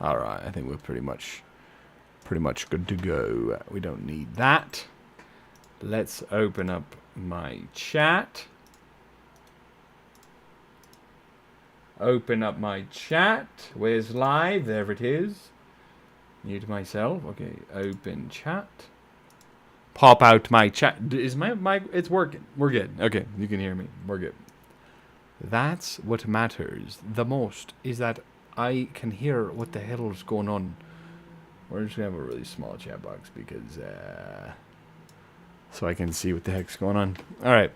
Alright, I think we're pretty much good to go. We don't need that. Let's open up my chat. Open up my chat. Where's live? There it is. Mute myself. Okay, open chat. Pop out my chat. Is my it's working. We're good. Okay, you can hear me. We're good. That's what matters the most, is that I can hear what the hell is going on. We're just gonna have a really small chat box because so I can see what the heck's going on. Alright.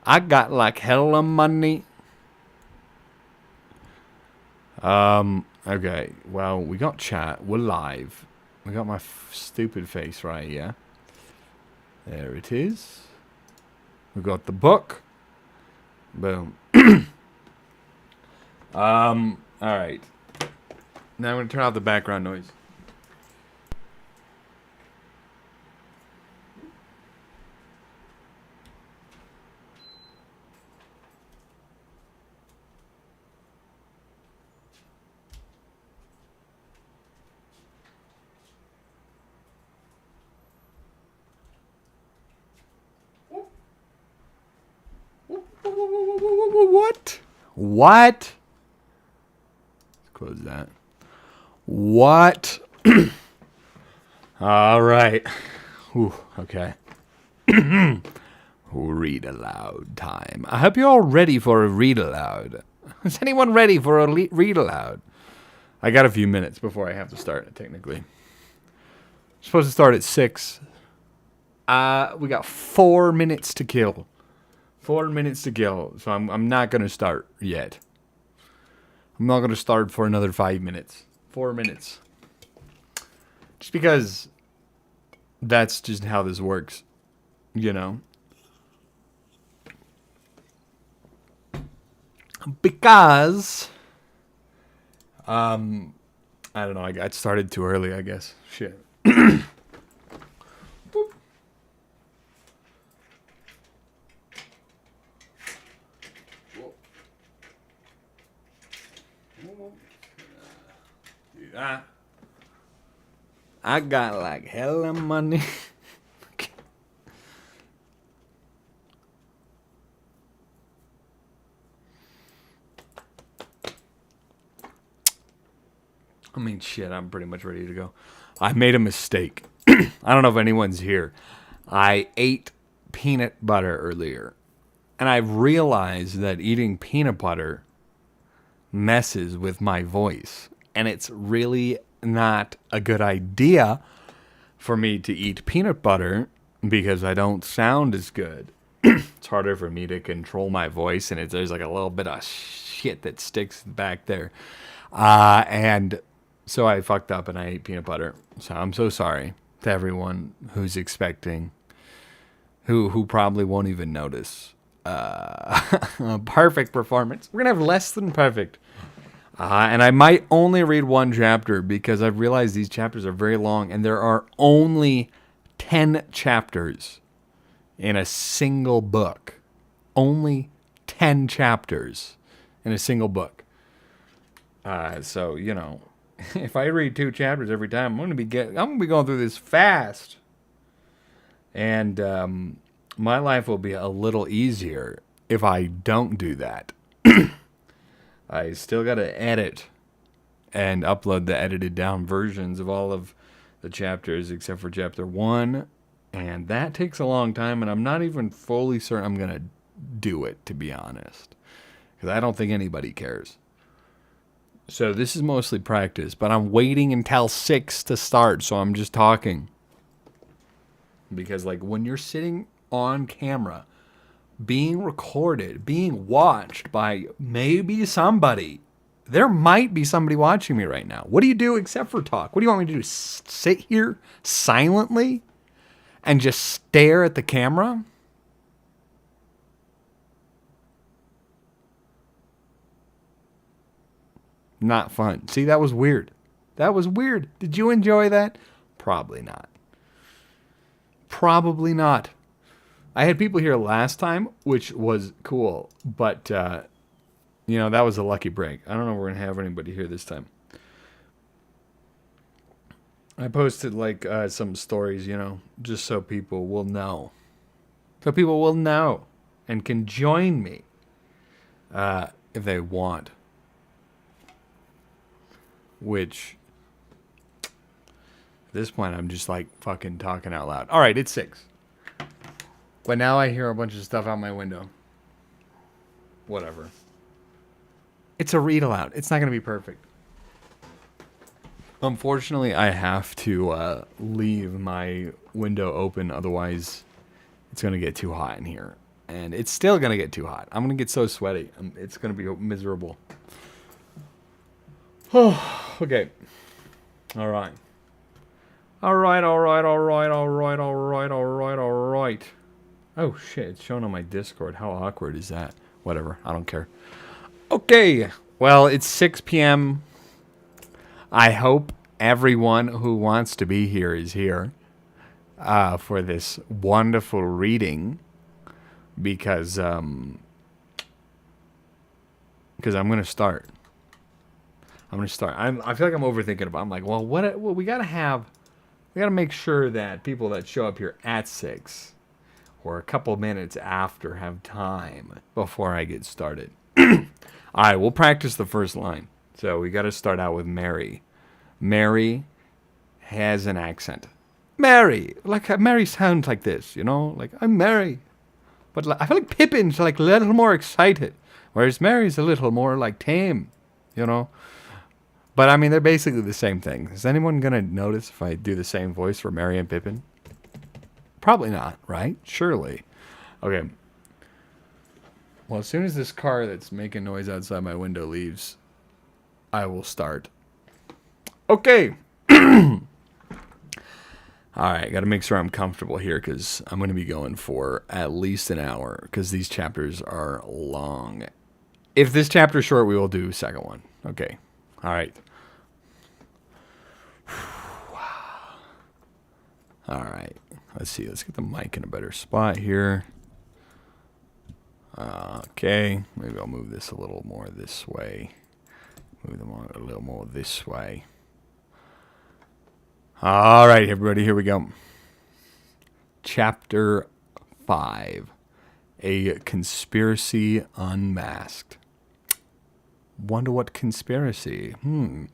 I got like hella money. Okay, well, we got chat. We're live. We got my stupid face right here. There it is. We got the book. Boom. Alright. Now I'm going to turn off the background noise. What? What? Let's close that. What? All right. Ooh, okay. Read aloud time. I hope you're all ready for a read aloud. Is anyone ready for a read aloud? I got a few minutes before I have to start, technically. I'm supposed to start at 6. We got 4 minutes to kill. 4 minutes to kill, so I'm not going to start yet. I'm not going to start for another 5 minutes. 4 minutes. Just because that's just how this works, you know? Because, I don't know, I got started too early, I guess. Shit. I got like hella money. I mean, shit, I'm pretty much ready to go. I made a mistake. I don't know if anyone's here. I ate peanut butter earlier. And I realized that eating peanut butter messes with my voice. And it's really not a good idea for me to eat peanut butter because I don't sound as good. It's harder for me to control my voice, and there's like a little bit of shit that sticks back there. And so I fucked up and I ate peanut butter. So I'm so sorry to everyone who's expecting, who probably won't even notice. A perfect performance. We're going to have less than perfect. And I might only read one chapter because I've realized these chapters are very long and there are only 10 chapters in a single book. Only 10 chapters in a single book. So, you know, if I read 2 chapters every time, I'm going to be going through this fast. And my life will be a little easier if I don't do that. I still got to edit and upload the edited down versions of all of the chapters except for chapter 1. And that takes a long time, and I'm not even fully certain I'm going to do it, to be honest. Because I don't think anybody cares. So this is mostly practice, but I'm waiting until 6 to start, so I'm just talking. Because, like, when you're sitting on camera, being recorded, being watched by maybe somebody. There might be somebody watching me right now. What do you do except for talk? What do you want me to do? Sit here silently and just stare at the camera? Not fun. See, that was weird. That was weird. Did you enjoy that? Probably not. Probably not. I had people here last time, which was cool, but, you know, that was a lucky break. I don't know if we're going to have anybody here this time. I posted like some stories, you know, just so people will know. So people will know and can join me if they want. Which, at this point, I'm just like fucking talking out loud. All right, it's 6. But now I hear a bunch of stuff out my window. Whatever. It's a read aloud. It's not going to be perfect. Unfortunately, I have to leave my window open. Otherwise, it's going to get too hot in here. And it's still going to get too hot. I'm going to get so sweaty. It's going to be miserable. Oh, okay. All right. All right. Oh, shit. It's showing on my Discord. How awkward is that? Whatever. I don't care. Okay. Well, it's 6 p.m. I hope everyone who wants to be here is here for this wonderful reading because I'm going to start. I feel like I'm overthinking it, but I'm like, well, what we got to make sure that people that show up here at 6 or a couple minutes after have time before I get started. All right, we'll practice the first line. So we got to start out with Mary. Mary has an accent. Mary, like Mary sounds like this, you know, like I'm Mary, but like, I feel like Pippin's like a little more excited, whereas Mary's a little more like tame, you know. But I mean, they're basically the same thing. Is anyone gonna notice if I do the same voice for Mary and Pippin? Probably not, right? Surely. Okay. Well, as soon as this car that's making noise outside my window leaves, I will start. Okay. All right, got to make sure I'm comfortable here because I'm going to be going for at least an hour because these chapters are long. If this chapter is short, we will do second one. Okay. All right. All right. Let's see. Let's get the mic in a better spot here. Okay. Maybe I'll move this a little more this way. Move them a little more this way. All right, everybody, here we go. Chapter 5. A Conspiracy Unmasked. Wonder what conspiracy? All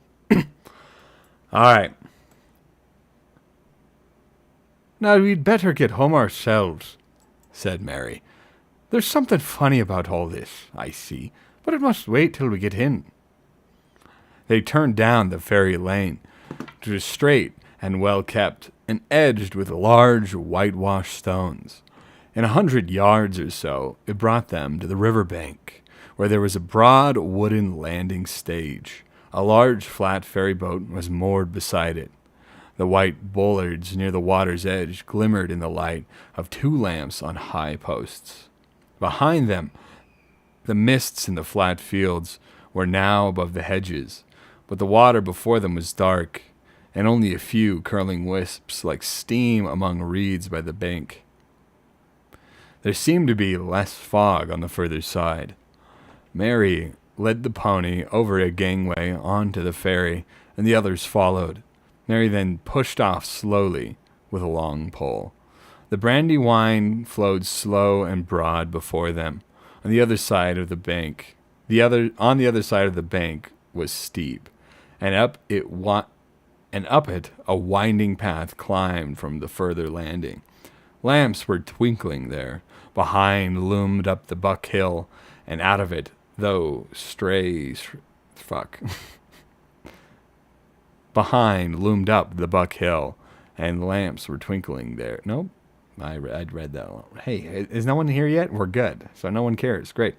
right. Now, we'd better get home ourselves, said Mary. There's something funny about all this, I see, but it must wait till we get in. They turned down the ferry lane, which was straight and well kept, and edged with large whitewashed stones. In 100 yards or so, it brought them to the river bank, where there was a broad wooden landing stage. A large flat ferry boat was moored beside it. The white bollards near the water's edge glimmered in the light of 2 lamps on high posts. Behind them, the mists in the flat fields were now above the hedges, but the water before them was dark, and only a few curling wisps like steam among reeds by the bank. There seemed to be less fog on the further side. Mary led the pony over a gangway onto the ferry, and the others followed. Mary then pushed off slowly with a long pole. The brandy wine flowed slow and broad before them. On the other side of the bank, on the other side of the bank was steep, and up it a winding path climbed from the further landing. Lamps were twinkling there. Behind loomed up the Buck Hill, and out of it, Behind loomed up the Buck Hill, and lamps were twinkling there. Nope, I'd read that one. Hey, is no one here yet? We're good, so no one cares. Great.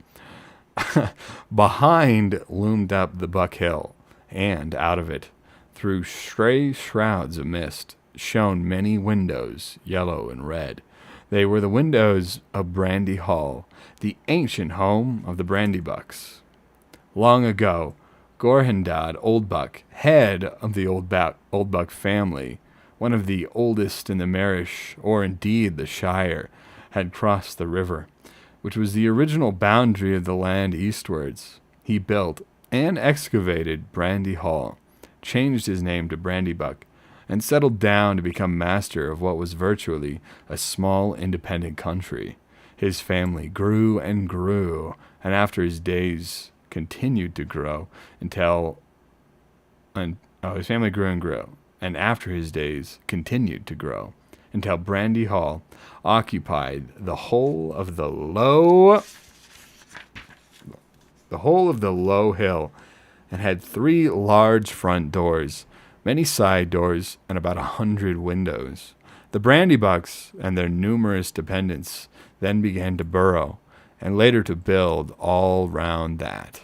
Behind loomed up the Buck Hill, and out of it, through stray shrouds of mist, shone many windows, yellow and red. They were the windows of Brandy Hall, the ancient home of the Brandybucks. Long ago, Gorhendad Oldbuck, head of the Oldbuck family, one of the oldest in the Marish, or indeed the Shire, had crossed the river, which was the original boundary of the land eastwards. He built and excavated Brandy Hall, changed his name to Brandybuck, and settled down to become master of what was virtually a small independent country. His family grew and grew, and after his days continued to grow his family grew and grew, and after his days continued to grow until Brandy Hall occupied the whole of the low hill, and had 3 large front doors, many side doors, and about 100 windows. The Brandybucks and their numerous dependents then began to burrow, and later to build all round that.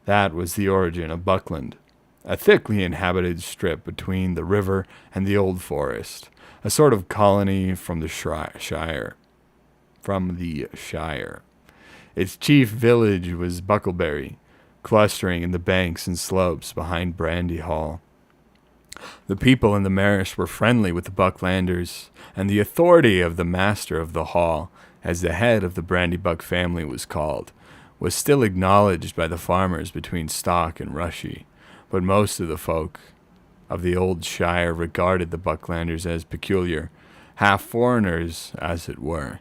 That was the origin of Buckland, a thickly inhabited strip between the river and the old forest, a sort of colony from the Shire. Its chief village was Bucklebury, clustering in the banks and slopes behind Brandy Hall. The people in the Marish were friendly with the Bucklanders, and the authority of the master of the hall, as the head of the Brandybuck family was called, was still acknowledged by the farmers between Stock and Rushy, but most of the folk of the old shire regarded the Bucklanders as peculiar, half foreigners, as it were,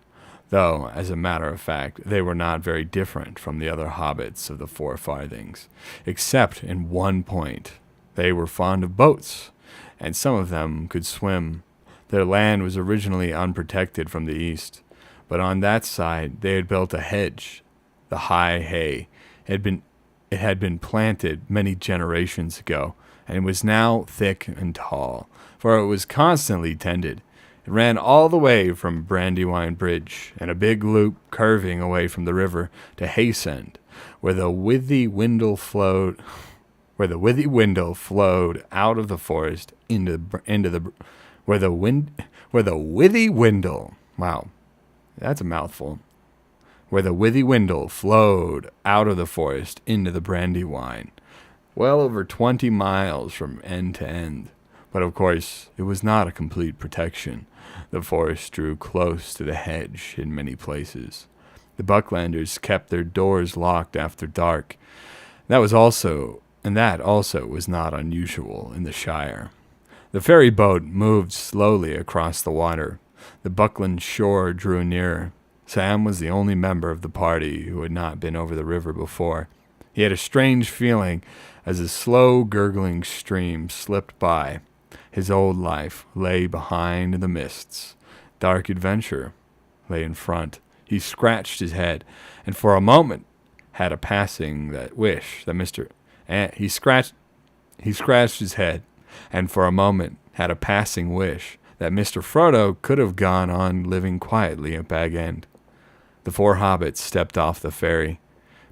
though, as a matter of fact, they were not very different from the other hobbits of the Four Farthings, except in one point. They were fond of boats, and some of them could swim. Their land was originally unprotected from the east, but on that side they had built a hedge. The high hay it had been planted many generations ago, and was now thick and tall, for it was constantly tended. It ran all the way from Brandywine Bridge, and a big loop curving away from the river to Haysend, where the Withy Windle flowed out of the forest into the Withy Windle. Wow, that's a mouthful. Where the Withy Windle flowed out of the forest into the Brandywine, well over 20 miles from end to end. But of course, it was not a complete protection. The forest drew close to the hedge in many places. The Bucklanders kept their doors locked after dark. That also was not unusual in the Shire. The ferry boat moved slowly across the water. The Buckland shore drew nearer. Sam was the only member of the party who had not been over the river before. He had a strange feeling as a slow, gurgling stream slipped by. His old life lay behind in the mists. Dark adventure lay in front. He scratched his head, and for a moment had a passing wish that Mr. He scratched his head, and for a moment had a passing wish that Mr. Frodo could have gone on living quietly at Bag End. The 4 hobbits stepped off the ferry.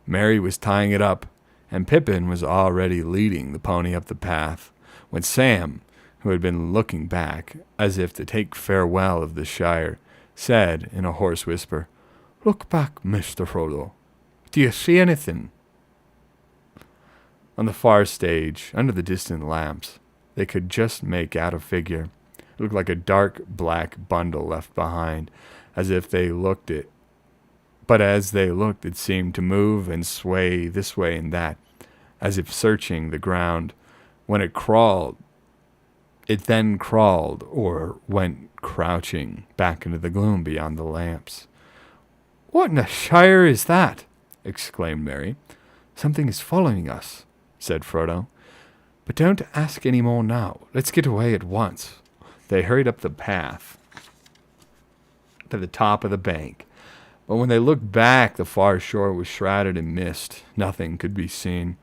Merry was tying it up, and Pippin was already leading the pony up the path, when Sam, who had been looking back, as if to take farewell of the Shire, said in a hoarse whisper, "Look back, Mr. Frodo. Do you see anything?" On the far stage, under the distant lamps, they could just make out a figure. It looked like a dark black bundle left behind, as if they looked it. But as they looked, it seemed to move and sway this way and that, as if searching the ground. When it then crawled or went crouching back into the gloom beyond the lamps. "What in the Shire is that?" exclaimed Merry. "Something is following us," said Frodo. "But don't ask any more now. Let's get away at once." They hurried up the path to the top of the bank. But when they looked back, the far shore was shrouded in mist. Nothing could be seen.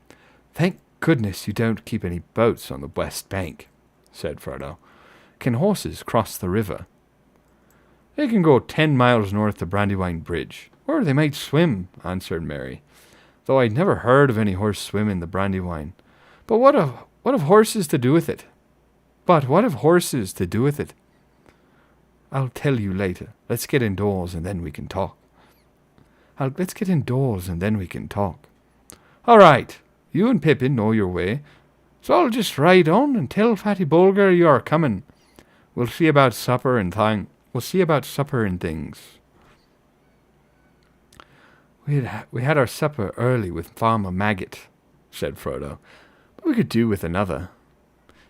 "Thank goodness you don't keep any boats on the west bank," said Frodo. "Can horses cross the river?" "They can go 10 miles north to Brandywine Bridge, or they might swim," answered Merry, "though I'd never heard of any horse swimming the Brandywine. But what have horses to do with it? I'll tell you later. Let's get indoors and then we can talk. All right, you and Pippin know your way, so I'll just ride on and tell Fatty Bulger you are coming. We'll see about supper and things. We had our supper early with Farmer Maggot," said Frodo, "but we could do with another."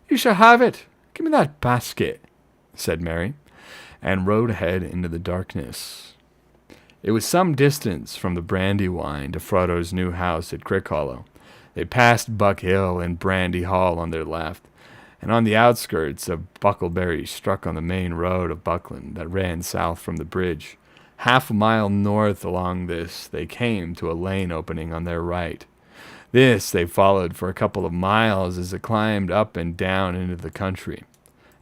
"You shall have it. "Give me that basket," said Mary, and rode ahead into the darkness. It was some distance from the Brandywine to Frodo's new house at Crickhollow. They passed Buck Hill and Brandy Hall on their left, and on the outskirts of Buckleberry struck on the main road of Buckland that ran south from the bridge. Half a mile north along this they came to a lane opening on their right. This they followed for a couple of miles as it climbed up and down into the country.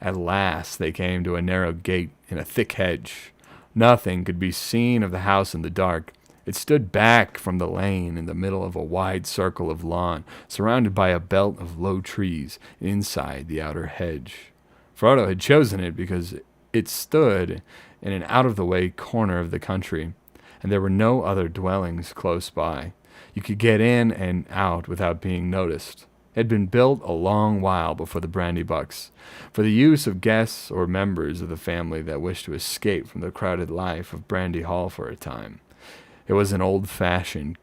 At last they came to a narrow gate in a thick hedge. Nothing could be seen of the house in the dark. It stood back from the lane in the middle of a wide circle of lawn, surrounded by a belt of low trees inside the outer hedge. Frodo had chosen it because it stood in an out-of-the-way corner of the country, and there were no other dwellings close by. You could get in and out without being noticed. It had been built a long while before the Brandybucks, for the use of guests or members of the family that wished to escape from the crowded life of Brandy Hall for a time. It was an old-fashioned,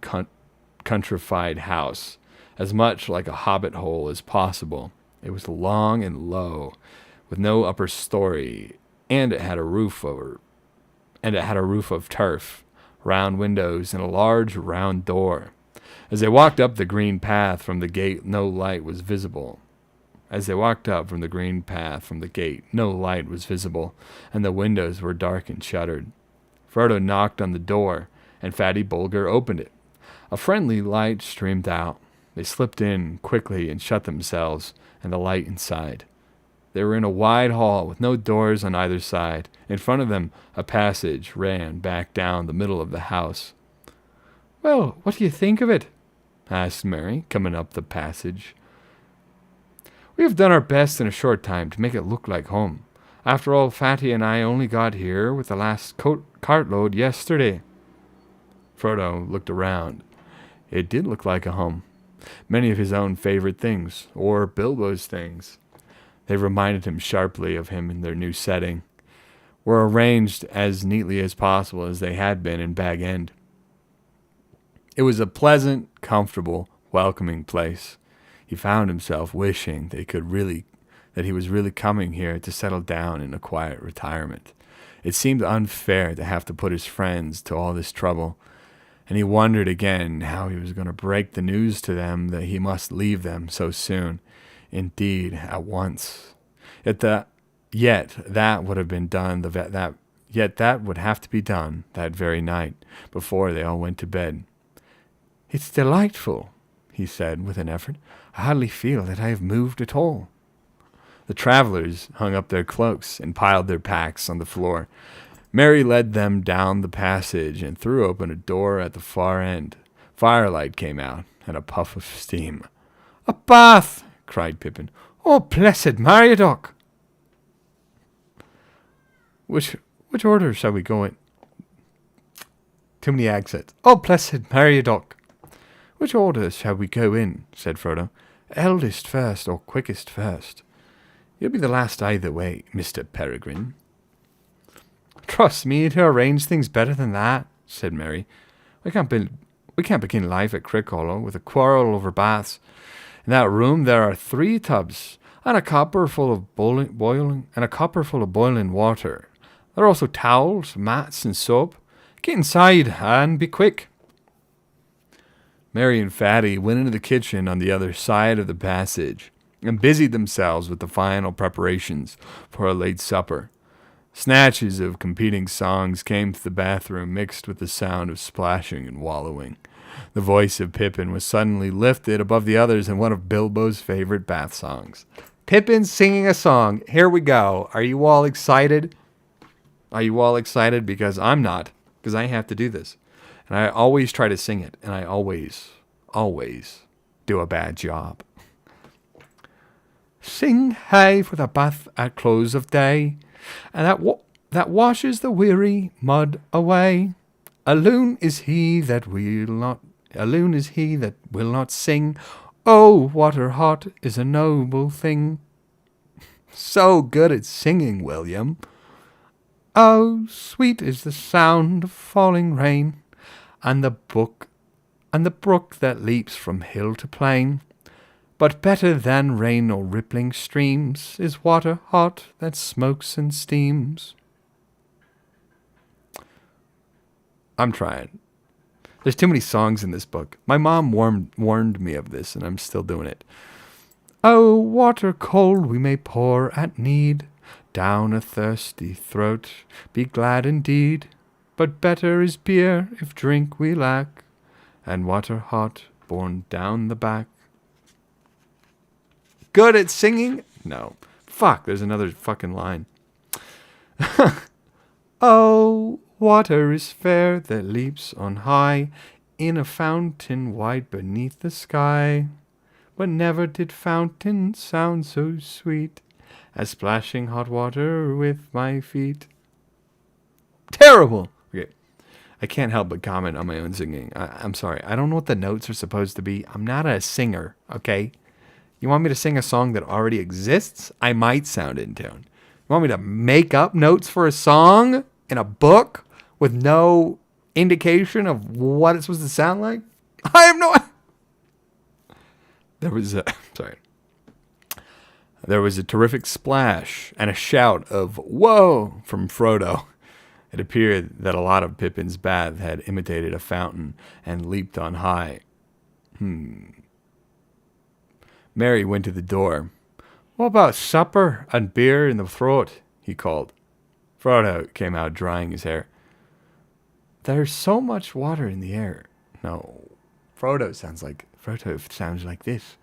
countrified house, as much like a hobbit hole as possible. It was long and low, with no upper story, and it had a roof of turf, round windows, and a large round door. As they walked up the green path from the gate, no light was visible. And the windows were dark and shuttered. Frodo knocked on the door, and Fatty Bulger opened it. A friendly light streamed out. They slipped in quickly and shut themselves and the light inside. They were in a wide hall with no doors on either side. In front of them, a passage ran back down the middle of the house. "Well, what do you think of it?" asked Mary, coming up the passage. "We have done our best in a short time to make it look like home. After all, Fatty and I only got here with the last cartload yesterday." Frodo looked around. It did look like a home. Many of his own favorite things, or Bilbo's things, they reminded him sharply of him in their new setting, were arranged as neatly as possible as they had been in Bag End. It was a pleasant, comfortable, welcoming place. He found himself wishing that he was really coming here to settle down in a quiet retirement. It seemed unfair to have to put his friends to all this trouble, and he wondered again how he was going to break the news to them that he must leave them so soon, indeed at once. Yet that would have to be done that very night, before they all went to bed. "It's delightful," he said with an effort. "I hardly feel that I have moved at all." The travelers hung up their cloaks and piled their packs on the floor. Mary led them down the passage and threw open a door at the far end. Firelight came out, and a puff of steam. "A bath!" cried Pippin. "Oh, blessed Meriadoc!" Which order shall we go in? Too many accents. "Oh, blessed Meriadoc!" "Which order shall we go in?" said Frodo. "Eldest first, or quickest first?" "You'll be the last either way, Mr. Peregrine." "Trust me to arrange things better than that," said Mary. We can't begin life at Crickhollow with a quarrel over baths. In that room there are 3 tubs, and a copper full of boiling water. There are also towels, mats, and soap. Get inside and be quick." Mary and Fatty went into the kitchen on the other side of the passage and busied themselves with the final preparations for a late supper. Snatches of competing songs came to the bathroom, mixed with the sound of splashing and wallowing. The voice of Pippin was suddenly lifted above the others in one of Bilbo's favorite bath songs. "Pippin's singing a song. Here we go. Are you all excited?" Are you all excited? Because I'm not, because I have to do this. And I always try to sing it, and I always do a bad job. "Sing hey for the bath at close of day, and that washes the weary mud away. A loon is he that will not sing. Oh, water hot is a noble thing." So good at singing, William. "Oh, sweet is the sound of falling rain, and the brook that leaps from hill to plain. But better than rain or rippling streams is water hot that smokes and steams. I'm trying. There's too many songs in this book. My mom warned me of this, and I'm still doing it. Oh, water cold we may pour at need, down a thirsty throat, be glad indeed. But better is beer if drink we lack, and water hot borne down the back. Good at singing? No. Fuck, there's another fucking line. Oh, water is fair that leaps on high, in a fountain wide beneath the sky. But never did fountain sound so sweet as splashing hot water with my feet. Terrible! Okay. I can't help but comment on my own singing. I'm sorry. I don't know what the notes are supposed to be. I'm not a singer, okay? You want me to sing a song that already exists? I might sound in tune. You want me to make up notes for a song in a book with no indication of what it's supposed to sound like? I have no... There was a terrific splash and a shout of "Whoa!" from Frodo. It appeared that a lot of Pippin's bath had imitated a fountain and leaped on high. Merry went to the door. "What about supper and beer in the throat?" he called. Frodo came out drying his hair. "There's so much water in the air." No, Frodo sounds like this.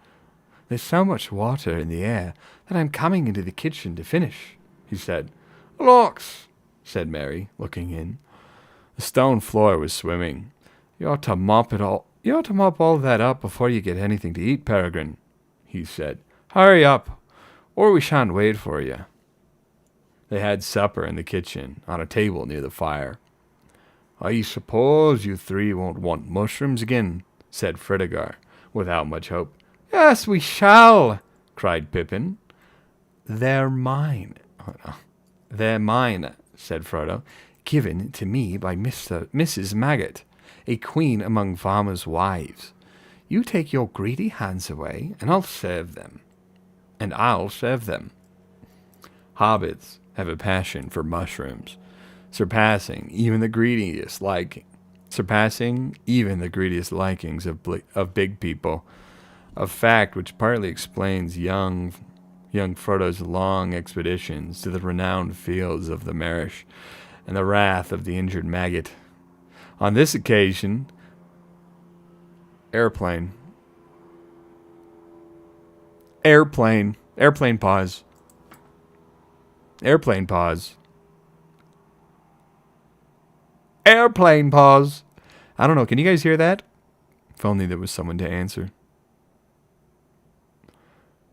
"There's so much water in the air that I'm coming into the kitchen to finish," he said. "Looks," said Merry, looking in. The stone floor was swimming. You ought to mop all that up before you get anything to eat, Peregrine," he said. "Hurry up, or we shan't wait for you." They had supper in the kitchen, on a table near the fire. "I suppose you three won't want mushrooms again," said Fredegar, without much hope. "Yes, we shall," cried Pippin. "They're mine." Oh, no. "They're mine," said Frodo, "given to me by Mrs. Maggot, a queen among farmers' wives. You take your greedy hands away, and I'll serve them. Hobbits have a passion for mushrooms, surpassing even the greediest likings of big people, a fact which partly explains young Frodo's long expeditions to the renowned fields of the Marish and the wrath of the injured maggot. On this occasion, airplane pause. I don't know, can you guys hear that? If only there was someone to answer.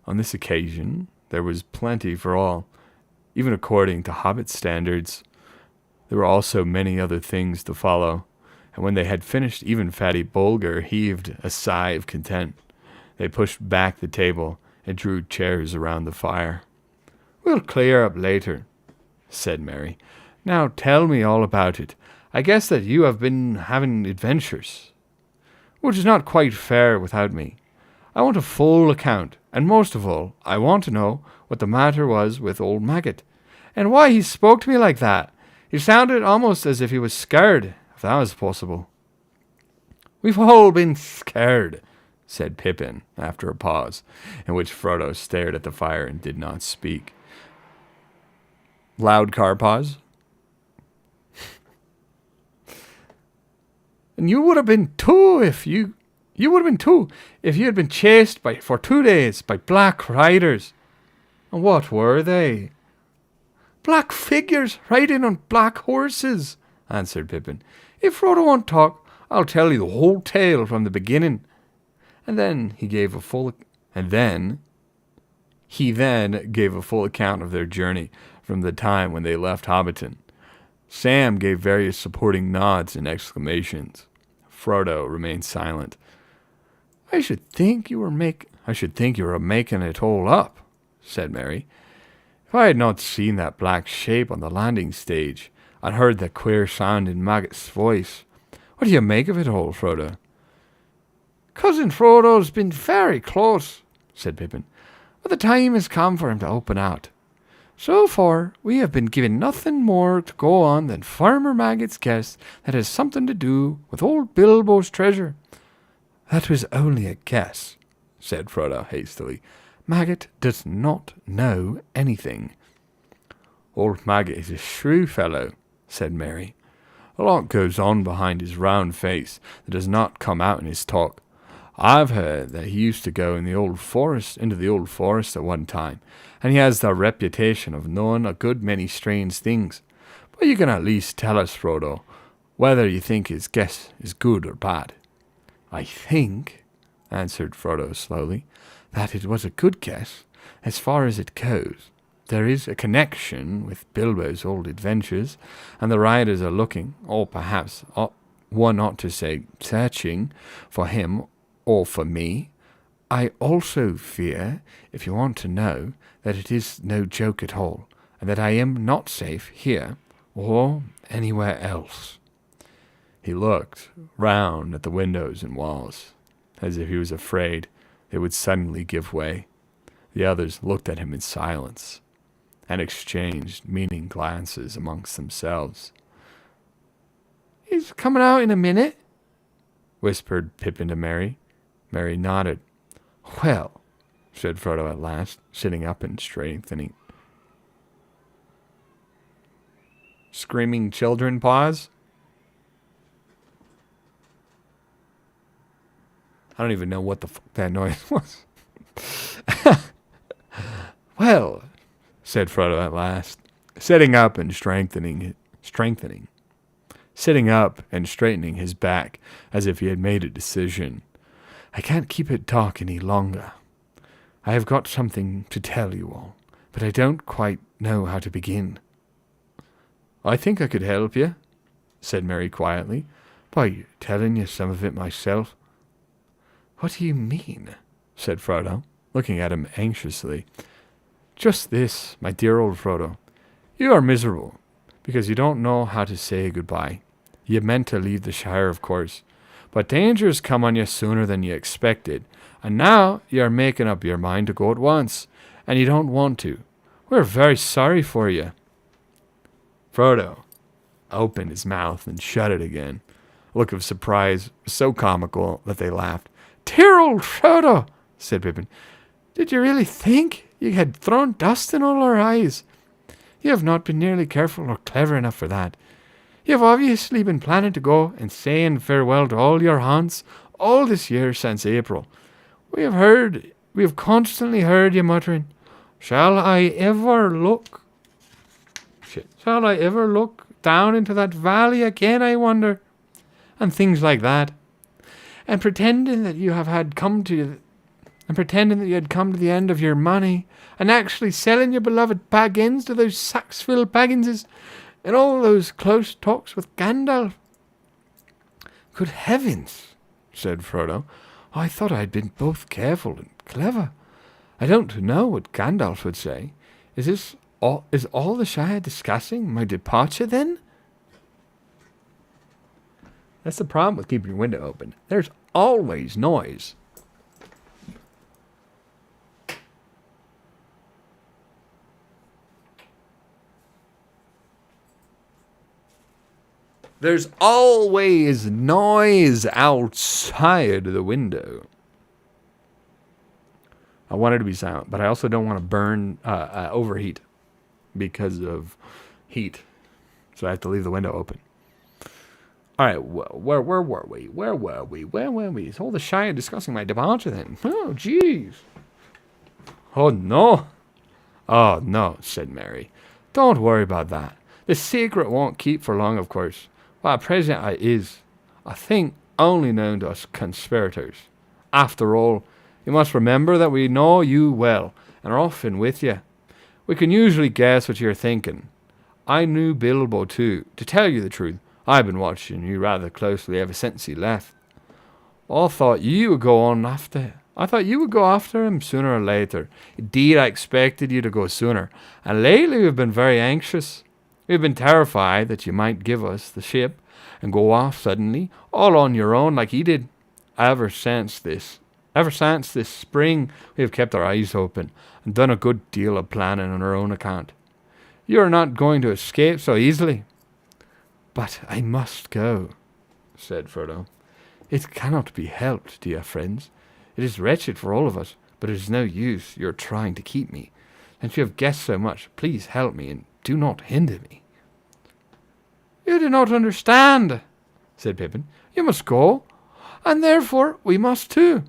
On this occasion, there was plenty for all, even according to Hobbit standards. There were also many other things to follow, and when they had finished, even Fatty Bulger heaved a sigh of content. They pushed back the table and drew chairs around the fire. "We'll clear up later," said Merry. "Now tell me all about it. I guess that you have been having adventures, which is not quite fair without me. I want a full account, and most of all, I want to know what the matter was with old Maggot, and why he spoke to me like that. He sounded almost as if he was scared, if that was possible." "We've all been scared," said Pippin, after a pause, in which Frodo stared at the fire and did not speak. Loud car pause. "And you would have been too if you had been chased for 2 days by black riders." "And what were they?" "Black figures riding on black horses," answered Pippin. "If Frodo won't talk, I'll tell you the whole tale from the beginning." And then he gave a full account of their journey from the time when they left Hobbiton. Sam gave various supporting nods and exclamations. Frodo remained silent. I should think you were making it all up," said Merry. "If I had not seen that black shape on the landing stage and heard the queer sound in Maggot's voice. What do you make of it all, Frodo?" "Cousin Frodo's been very close," said Pippin. "But the time has come for him to open out. So far, we have been given nothing more to go on than Farmer Maggot's guess that has something to do with old Bilbo's treasure." "That was only a guess," said Frodo hastily. "Maggot does not know anything." "Old Maggot is a shrew fellow," said Merry. "A lot goes on behind his round face that does not come out in his talk. I've heard that he used to go into the old forest at one time, and he has the reputation of knowing a good many strange things. But you can at least tell us, Frodo, whether you think his guess is good or bad." "I think," answered Frodo slowly, "that it was a good guess, as far as it goes. There is a connection with Bilbo's old adventures, and the riders are looking, or perhaps one ought to say searching, for him or for me. I also fear, if you want to know, that it is no joke at all, and that I am not safe here or anywhere else." He looked round at the windows and walls, as if he was afraid they would suddenly give way. The others looked at him in silence, and exchanged meaning glances amongst themselves. "He's coming out in a minute," whispered Pippin to Merry. Merry nodded. "Well," said Frodo at last, sitting up and strengthening. Screaming children pause. I don't even know what the fuck that noise was. "Well," said Frodo at last, sitting up and sitting up and straightening his back as if he had made a decision. "I can't keep it dark any longer. I have got something to tell you all, but I don't quite know how to begin." "I think I could help you," said Merry quietly, "by telling you some of it myself." "What do you mean?" said Frodo, looking at him anxiously. "Just this, my dear old Frodo. You are miserable, because you don't know how to say goodbye. You meant to leave the Shire, of course, but dangers come on you sooner than you expected, and now you are making up your mind to go at once, and you don't want to. We're very sorry for you." Frodo opened his mouth and shut it again. A look of surprise was so comical that they laughed. "Dear old Frodo," said Pippin, "did you really think you had thrown dust in all our eyes? You have not been nearly careful or clever enough for that. You have obviously been planning to go and saying farewell to all your haunts all this year since April. We have constantly heard you muttering, 'Shall I ever look down into that valley again, I wonder?' and things like that. And pretending that you had come to the end of your money, and actually selling your beloved Baggins to those Saxville Bagginses, and all those close talks with Gandalf." "Good heavens," said Frodo, "I thought I had been both careful and clever. I don't know what Gandalf would say. Is all the Shire discussing my departure then?" That's the problem with keeping your window open. There's always noise. There's always noise outside the window. I want it to be silent, but I also don't want to overheat because of heat. So I have to leave the window open. All right, where were we? Is all the Shire discussing my departure then? Oh, jeez. Oh, no, said Merry. "Don't worry about that. The secret won't keep for long, of course. But at present it is, I think, only known to us conspirators. After all, you must remember that we know you well and are often with you. We can usually guess what you're thinking. I knew Bilbo too. To tell you the truth, I've been watching you rather closely ever since he left. I thought you would go after him sooner or later. Indeed, I expected you to go sooner. And lately we've been very anxious. We've been terrified that you might give us the ship and go off suddenly, all on your own like he did. Ever since this Ever since this spring, we have kept our eyes open and done a good deal of planning on our own account. You are not going to escape so easily. But I must go, said Frodo. It cannot be helped, dear friends. It is wretched for all of us, but it is no use your trying to keep me. Since you have guessed so much, please help me and do not hinder me. You do not understand, said Pippin. You must go, and therefore we must too.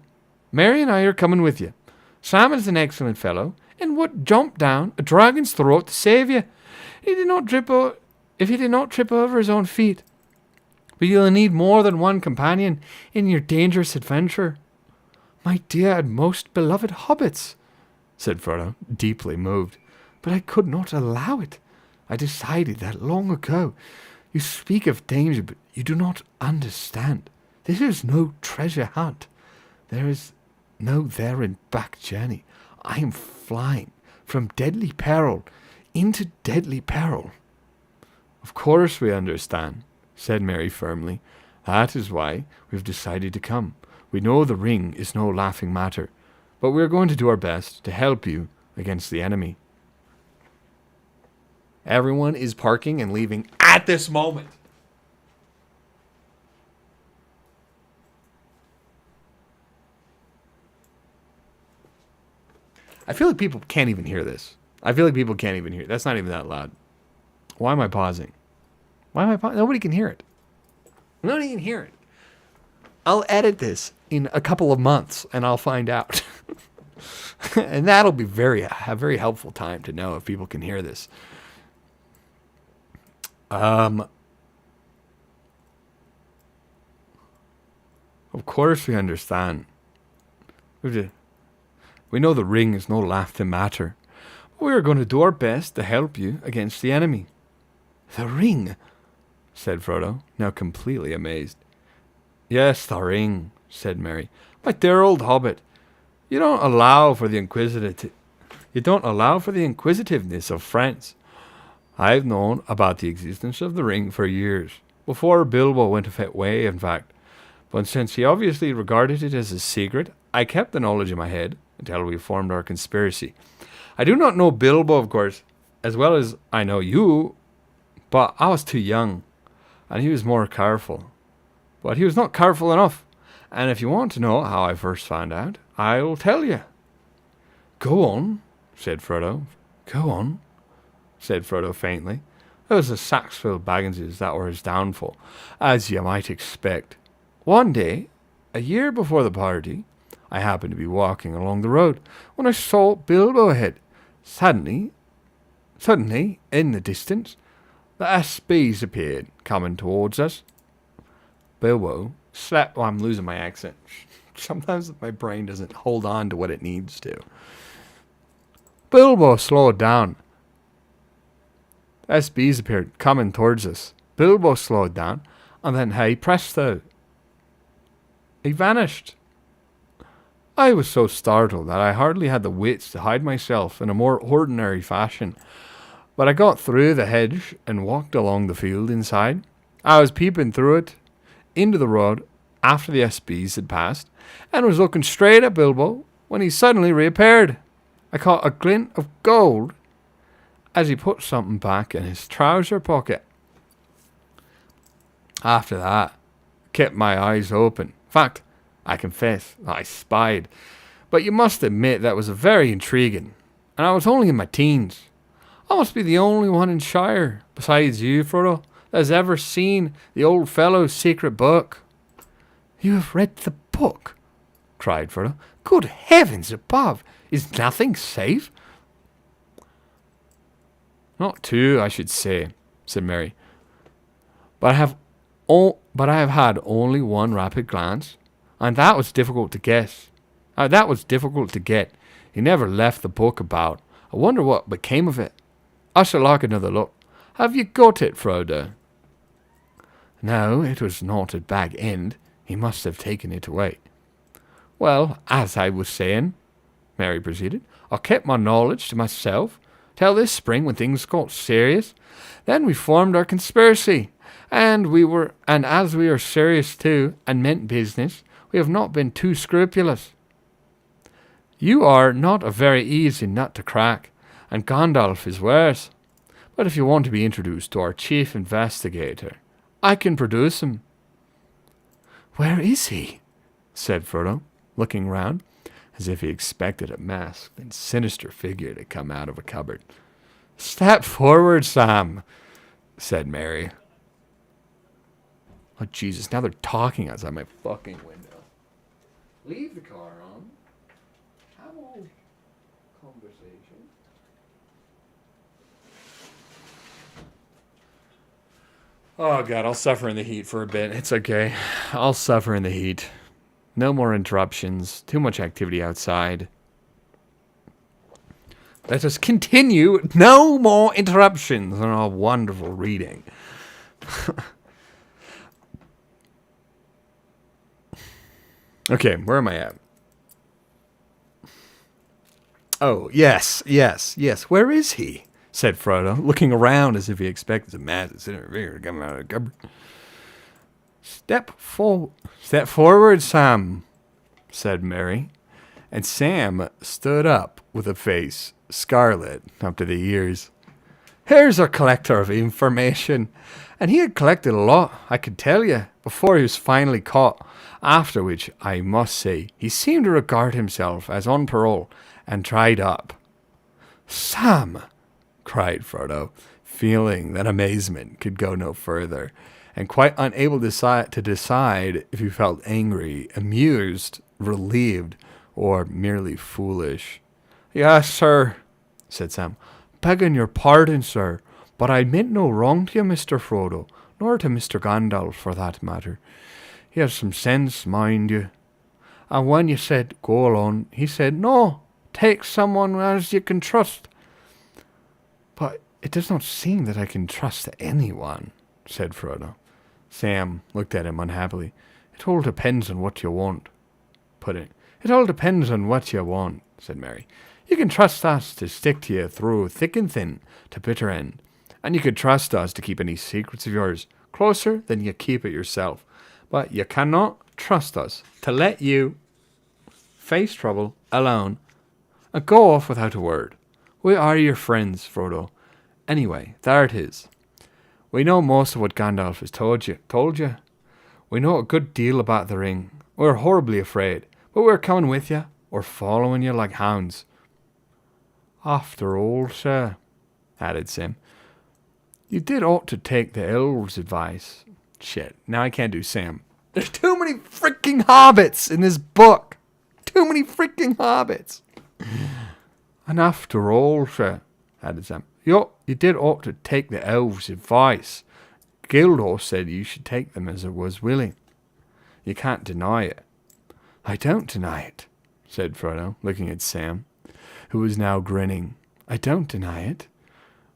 Merry and I are coming with you. Sam is an excellent fellow, and would jump down a dragon's throat to save you. He did not trip over his own feet. But you'll need more than one companion in your dangerous adventure. My dear and most beloved hobbits, said Frodo, deeply moved. But I could not allow it. I decided that long ago. You speak of danger, but you do not understand. This is no treasure hunt. There is no there and back journey. I am flying from deadly peril into deadly peril. Of course we understand, said Merry firmly. That is why we've decided to come. We know the ring is no laughing matter, but we're going to do our best to help you against the enemy. Everyone is parking and leaving at this moment. I feel like people can't even hear this. That's not even that loud. Why am I pausing? Nobody can hear it. Nobody can hear it. I'll edit this in a couple of months and I'll find out. And that'll be a very helpful time to know if people can hear this. Of course we understand. We know the ring is no laughing matter. But we are going to do our best to help you against the enemy. The ring, said Frodo, now completely amazed. Yes, the ring, said Merry. My dear old hobbit, you don't allow for the inquisitiveness of friends. I've known about the existence of the ring for years, before Bilbo went away, in fact. But since he obviously regarded it as a secret, I kept the knowledge in my head until we formed our conspiracy. I do not know Bilbo, of course, as well as I know you, but I was too young, and he was more careful. But he was not careful enough, and if you want to know how I first found out, I'll tell you. Go on, said Frodo. Go on, said Frodo faintly. It was the Saxville Bagginses that were his downfall, as you might expect. One day, a year before the party, I happened to be walking along the road when I saw Bilbo ahead. Suddenly, in the distance, the SBs appeared, coming towards us. Bilbo slept. Oh, I'm losing my accent. Sometimes my brain doesn't hold on to what it needs to. Bilbo slowed down. The SBs appeared, coming towards us. Bilbo slowed down, and then, hey presto, he vanished. I was so startled that I hardly had the wits to hide myself in a more ordinary fashion. But I got through the hedge and walked along the field inside. I was peeping through it into the road after the SBs had passed, and was looking straight at Bilbo when he suddenly reappeared. I caught a glint of gold as he put something back in his trouser pocket. After that, I kept my eyes open. In fact, I confess, I spied. But you must admit that was very intriguing, and I was only in my teens. I must be the only one in Shire, besides you, Frodo, that has ever seen the old fellow's secret book. You have read the book? Cried Frodo. Good heavens above! Is nothing safe? Not two, I should say, said Merry. But I have had only one rapid glance, and that was difficult to guess. Get. He never left the book about. I wonder what became of it. I shall like another look. Have you got it, Frodo? No, it was not at Bag End. He must have taken it away. Well, as I was saying, Merry proceeded, I kept my knowledge to myself till this spring when things got serious. Then we formed our conspiracy, and as we are serious too, and meant business, we have not been too scrupulous. You are not a very easy nut to crack, and Gandalf is worse. But if you want to be introduced to our chief investigator, I can produce him. Where is he? Said Frodo, looking round, as if he expected a masked and sinister figure to come out of a cupboard. Step forward, Sam, said Merry. Oh, Jesus, now they're talking outside my fucking window. Leave the car on. Have a conversation. Oh, God, I'll suffer in the heat for a bit. It's okay. I'll suffer in the heat. No more interruptions. Too much activity outside. Let us continue. No more interruptions on our wonderful reading. Okay, where am I at? Oh, yes. Where is he? Said Frodo, looking around as if he expected a massive figure to come out of the cupboard. Step forward, Sam, said Merry. And Sam stood up with a face scarlet up to the ears. Here's our collector of information. And he had collected a lot, I could tell you, before he was finally caught. After which, I must say, he seemed to regard himself as on parole and tried up. Sam, cried Frodo, feeling that amazement could go no further, and quite unable to decide if he felt angry, amused, relieved, or merely foolish. Yes, sir, said Sam. Begging your pardon, sir, but I meant no wrong to you, Mr. Frodo, nor to Mr. Gandalf, for that matter. He has some sense, mind you. And when you said, go alone, he said, no, take someone as you can trust. But it does not seem that I can trust anyone, said Frodo. Sam looked at him unhappily. It all depends on what you want. It all depends on what you want, said Merry. You can trust us to stick to you through thick and thin to bitter end. And you can trust us to keep any secrets of yours closer than you keep it yourself. But you cannot trust us to let you face trouble alone and go off without a word. We are your friends, Frodo. Anyway, there it is. We know most of what Gandalf has told you. We know a good deal about the ring. We're horribly afraid, but we're coming with you. We're following you like hounds. After all, sir, added Sam, you did ought to take the elves' advice. Shit, now I can't do Sam. There's too many freaking hobbits in this book. Too many freaking hobbits. And after all, sir, added Sam, you did ought to take the elves' advice. Gildor said you should take them as it was willing. You can't deny it. I don't deny it, said Frodo, looking at Sam, who was now grinning. I don't deny it,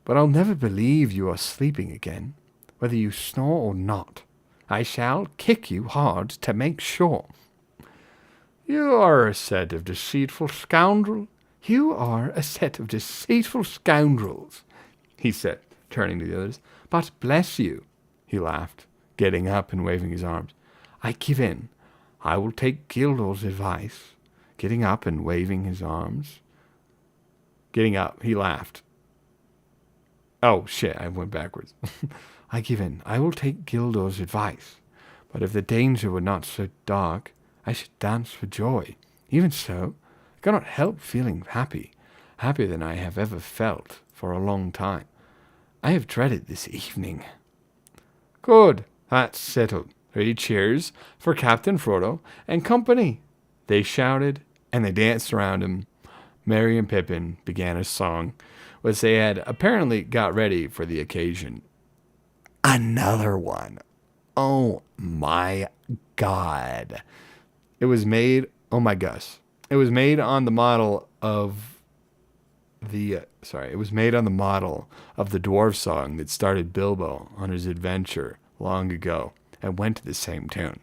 but I'll never believe you are sleeping again, whether you snore or not. I shall kick you hard to make sure. You are a set of deceitful scoundrels. You are a set of deceitful scoundrels, he said, turning to the others. But bless you, he laughed, getting up and waving his arms. I give in. I will take Gildor's advice. Getting up and waving his arms. Getting up, he laughed. Oh, shit, I went backwards. I give in. I will take Gildor's advice. But if the danger were not so dark, I should dance for joy. Even so, I cannot help feeling happier than I have ever felt for a long time. I have dreaded this evening. Good, that's settled. 3 cheers for Captain Frodo and company. They shouted, and they danced around him. Merry and Pippin began a song, which they had apparently got ready for the occasion. Another one. Oh my God. It was made, oh my gosh. It was made on the model of the dwarf song that started Bilbo on his adventure long ago and went to the same tune.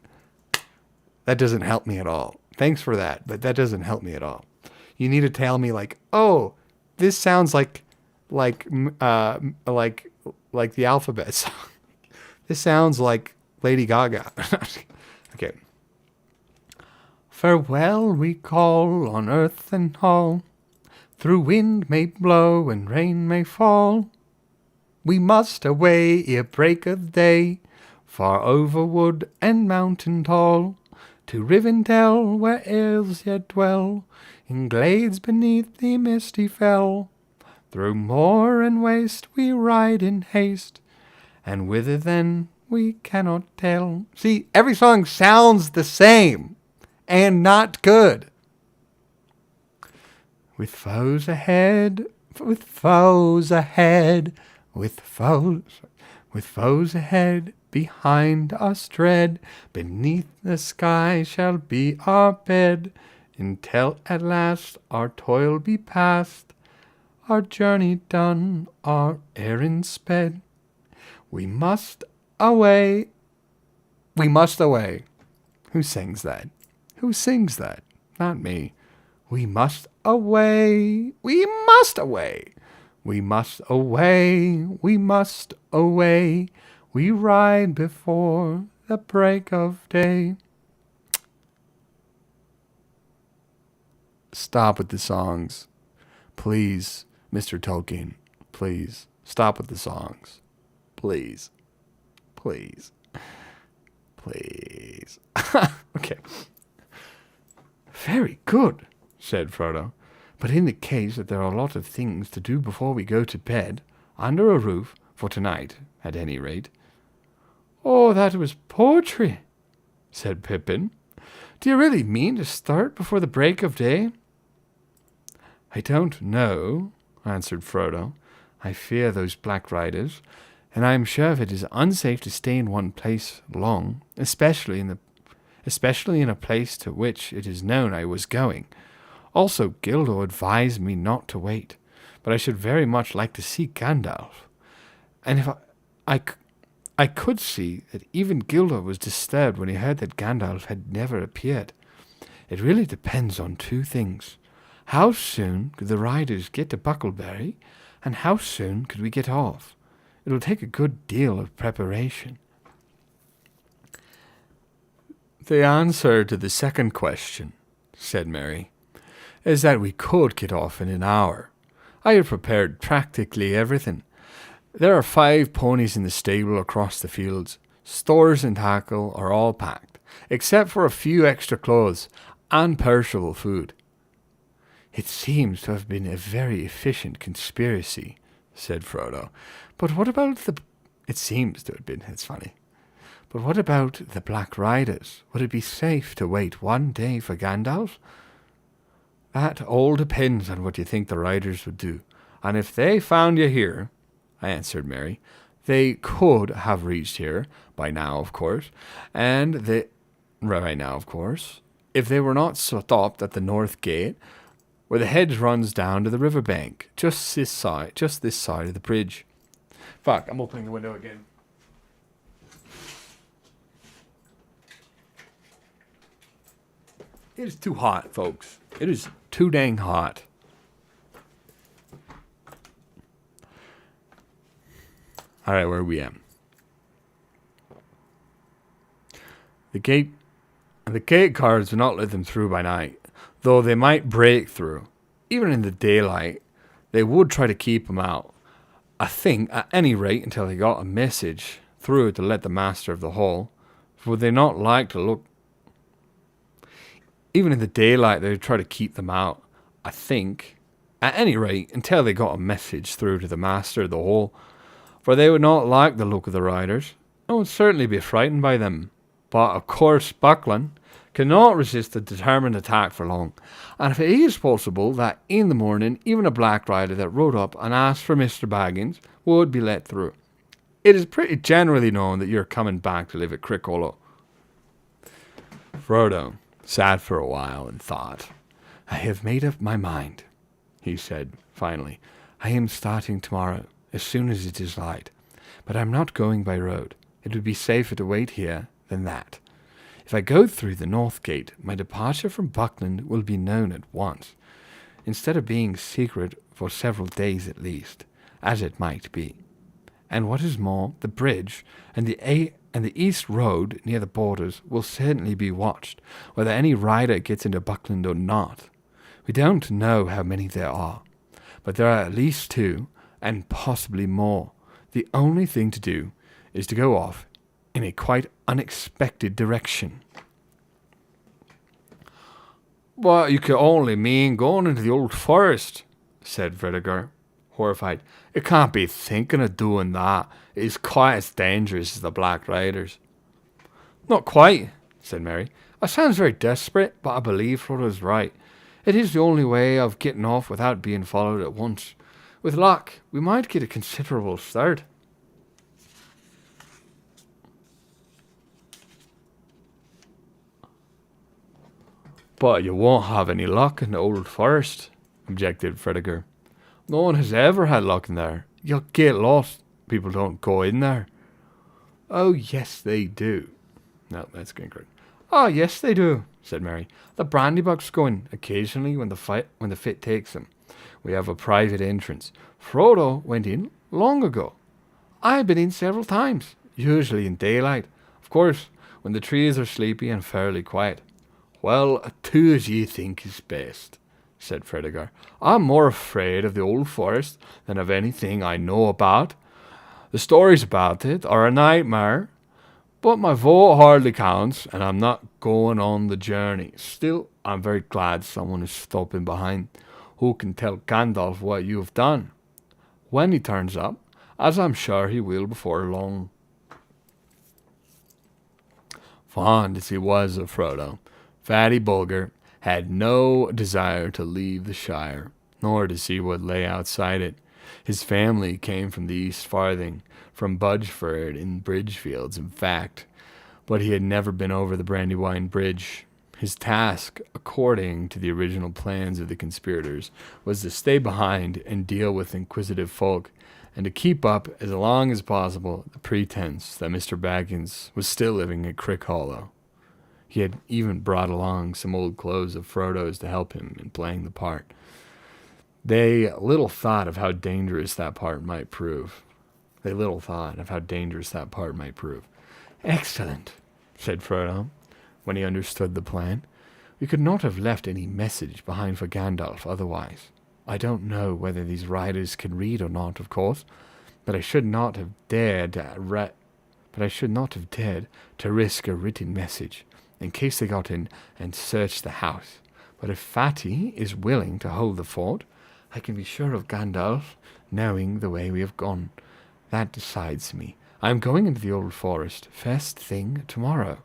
That doesn't help me at all. Thanks for that, but that doesn't help me at all. You need to tell me like, oh, this sounds like the alphabet song. This sounds like Lady Gaga. Okay. Farewell we call on earth and hall, through wind may blow and rain may fall. We must away ere break of day, far over wood and mountain tall, to Rivendell where elves yet dwell, in glades beneath the misty fell. Through moor and waste we ride in haste, and whither then we cannot tell. See, every song sounds the same, and not good. With foes ahead, with foes ahead, with foes ahead, behind us tread, beneath the sky shall be our bed, until at last our toil be past, our journey done, our errand sped. We must away. We must away. Who sings that? Who sings that? Not me. We must away. We must away. We must away. We must away. We ride before the break of day. Stop with the songs. Please, Mr. Tolkien. Please. Stop with the songs. Please. Please. Please. Okay. Very good, said Frodo. But in the case that there are a lot of things to do before we go to bed, under a roof, for tonight, at any rate. Oh, that was poetry, said Pippin. Do you really mean to start before the break of day? I don't know, answered Frodo. I fear those black riders, and I am sure it is unsafe to stay in one place long, especially in a place to which it is known I was going. Also, Gildo advised me not to wait, but I should very much like to see Gandalf. And if I could see that even Gildo was disturbed when he heard that Gandalf had never appeared. It really depends on two things. How soon could the riders get to Bucklebury, and how soon could we get off? It will take a good deal of preparation. The answer to the second question, said Mary, is that we could get off in an hour. I have prepared practically everything. There are 5 ponies in the stable across the fields. Stores and tackle are all packed, except for a few extra clothes and perishable food. It seems to have been a very efficient conspiracy, said Frodo. But what about the... It seems to have been, it's funny. But what about the Black Riders? Would it be safe to wait one day for Gandalf? That all depends on what you think the riders would do. And if they found you here, answered Mary, they could have reached here by now, of course, if they were not stopped at the north gate, where the hedge runs down to the river bank, just this side of the bridge. Fuck, I'm opening the window again. It is too hot, folks. It is too dang hot. All right, where are we at? The gate guards do not let them through by night, though they might break through. Even in the daylight, they would try to keep them out. I think, at any rate, until they got a message through to let the master of the hall, for they not like to look. Even in the daylight, they would try to keep them out. I think, at any rate, until they got a message through to the master of the hall, for they would not like the look of the riders, and would certainly be frightened by them. But, of course, Buckland cannot resist a determined attack for long, and if it is possible that in the morning even a black rider that rode up and asked for Mr. Baggins would be let through. It is pretty generally known that you're coming back to live at Crick Hollow. Frodo sat for a while and thought. I have made up my mind, he said finally. I am starting tomorrow, as soon as it is light, but I'm not going by road. It would be safer to wait here than that. If I go through the north gate, my departure from Buckland will be known at once, instead of being secret for several days at least, as it might be. And what is more, the bridge and the and the east road near the borders will certainly be watched, whether any rider gets into Buckland or not. We don't know how many there are, but there are at least 2, and possibly more. The only thing to do is to go off in a quite unexpected direction. But you can only mean going into the old forest, said Vertiger, horrified. You can't be thinking of doing that. It's quite as dangerous as the Black Riders. Not quite, said Mary. I sounds very desperate, but I believe Frodo's right. It is the only way of getting off without being followed at once. With luck, we might get a considerable start. But you won't have any luck in the old forest, objected Frediger. No one has ever had luck in there. You'll get lost. People don't go in there. Oh, yes, they do. No, that's Ginkard. Oh, yes, they do, said Mary. The Brandybucks go in occasionally when the fit takes them. We have a private entrance. Frodo went in long ago. I've been in several times, usually in daylight. Of course, when the trees are sleepy and fairly quiet. Well, do as ye think is best, said Fredigar. I'm more afraid of the old forest than of anything I know about. The stories about it are a nightmare, but my vote hardly counts, and I'm not going on the journey. Still, I'm very glad someone is stopping behind who can tell Gandalf what you have done. When he turns up, as I'm sure he will before long. Fond as he was of Frodo, Fatty Bulger had no desire to leave the Shire, nor to see what lay outside it. His family came from the East Farthing, from Budgeford in Bridgefields, in fact, but he had never been over the Brandywine Bridge. His task, according to the original plans of the conspirators, was to stay behind and deal with inquisitive folk, and to keep up as long as possible the pretense that Mr. Baggins was still living at Crick Hollow. He had even brought along some old clothes of Frodo's to help him in playing the part. They little thought of how dangerous that part might prove. Excellent, said Frodo, when he understood the plan. We could not have left any message behind for Gandalf otherwise. I don't know whether these riders can read or not, of course, but I should not have dared to risk a written message in case they got in and searched the house. But if Fatty is willing to hold the fort, I can be sure of Gandalf knowing the way we have gone. That decides me. I am going into the old forest first thing tomorrow.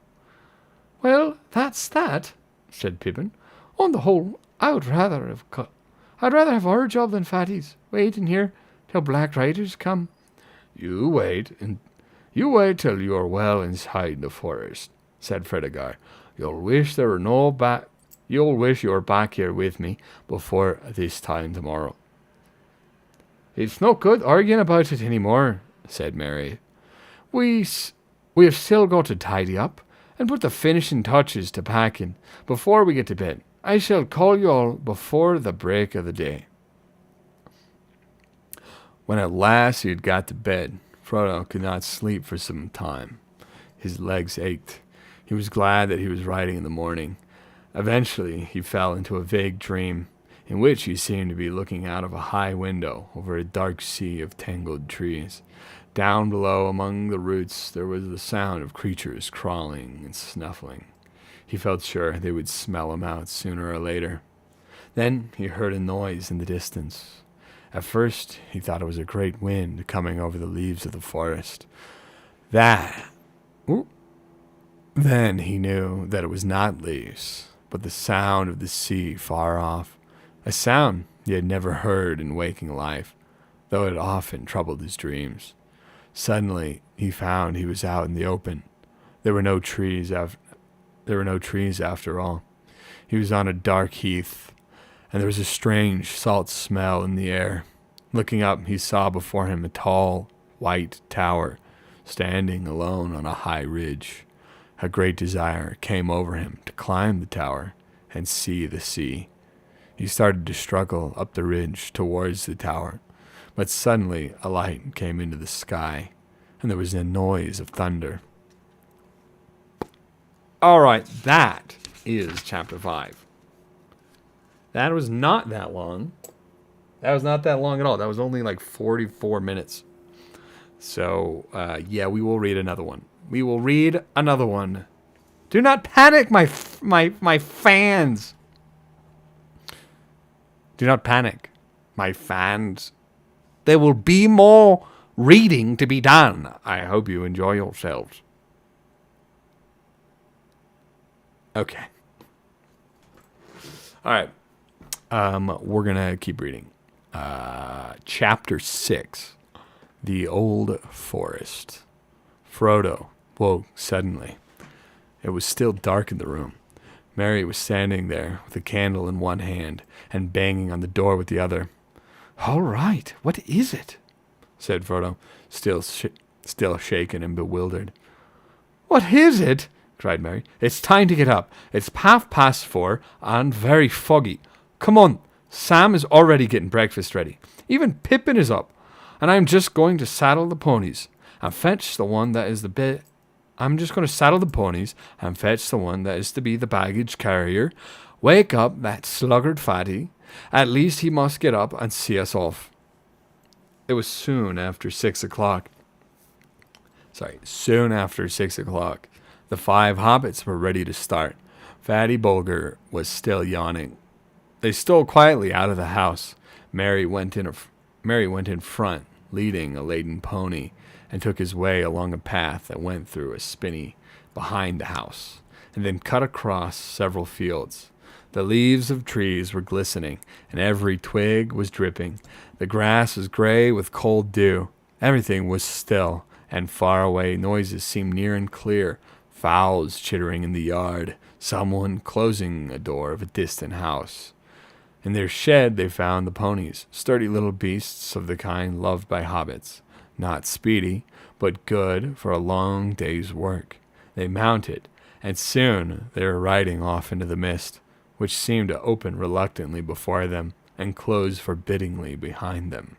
Well, that's that, said Pippin. On the whole, I'd rather have our job than Fatty's, waiting here till Black Riders come. You wait till you are well inside the forest, said Fredegar. You'll wish you were back here with me before this time tomorrow. It's no good arguing about it any more, said Mary. We have still got to tidy up and put the finishing touches to packing before we get to bed. I shall call you all before the break of the day. When at last he had got to bed, Frodo could not sleep for some time. His legs ached. He was glad that he was riding in the morning. Eventually he fell into a vague dream, in which he seemed to be looking out of a high window over a dark sea of tangled trees. Down below among the roots there was the sound of creatures crawling and snuffling. He felt sure they would smell him out sooner or later. Then he heard a noise in the distance. At first he thought it was a great wind coming over the leaves of the forest. Then he knew that it was not leaves, but the sound of the sea far off, a sound he had never heard in waking life, though it often troubled his dreams. Suddenly he found he was out in the open. There were no trees after all. He was on a dark heath, and there was a strange salt smell in the air. Looking up, he saw before him a tall, white tower, standing alone on a high ridge. A great desire came over him to climb the tower and see the sea. He started to struggle up the ridge towards the tower, but suddenly a light came into the sky, and there was a noise of thunder. All right, that is chapter 5. That was not that long. That was not that long at all. That was only like 44 minutes. So, yeah, we will read another one. We will read another one. Do not panic, my fans. Do not panic, my fans. There will be more reading to be done. I hope you enjoy yourselves. Okay. All right. We're going to keep reading. Chapter 6. The Old Forest. Frodo woke suddenly. It was still dark in the room. Merry was standing there with a candle in one hand and banging on the door with the other. "All right, what is it?" said Frodo, still shaken and bewildered. "What is it?" cried Merry. "It's time to get up. It's 4:30 and very foggy. Come on, Sam is already getting breakfast ready. Even Pippin is up, and I'm just going to saddle the ponies and fetch the one that is the bit. I'm just going to saddle the ponies and fetch the one that is to be the baggage carrier. Wake up that sluggard Fatty. At least he must get up and see us off." It was soon after 6 o'clock. Soon after 6 o'clock. The 5 hobbits were ready to start. Fatty Bulger was still yawning. They stole quietly out of the house. Merry went in front, leading a laden pony, and took his way along a path that went through a spinney behind the house, and then cut across several fields. The leaves of trees were glistening, and every twig was dripping. The grass was gray with cold dew. Everything was still, and far away noises seemed near and clear. Fowls chittering in the yard, someone closing a door of a distant house. In their shed they found the ponies, sturdy little beasts of the kind loved by hobbits. Not speedy, but good for a long day's work. They mounted, and soon they were riding off into the mist, which seemed to open reluctantly before them and close forbiddingly behind them.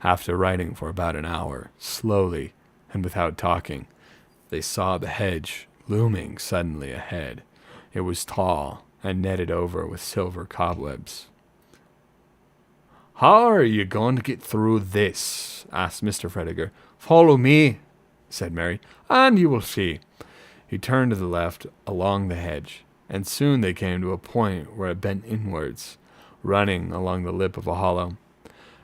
After riding for about an hour, slowly and without talking, they saw the hedge looming suddenly ahead. It was tall and netted over with silver cobwebs. "How are you going to get through this?" asked Mr. Fredegar. "Follow me," said Merry, "and you will see." He turned to the left along the hedge, and soon they came to a point where it bent inwards, running along the lip of a hollow.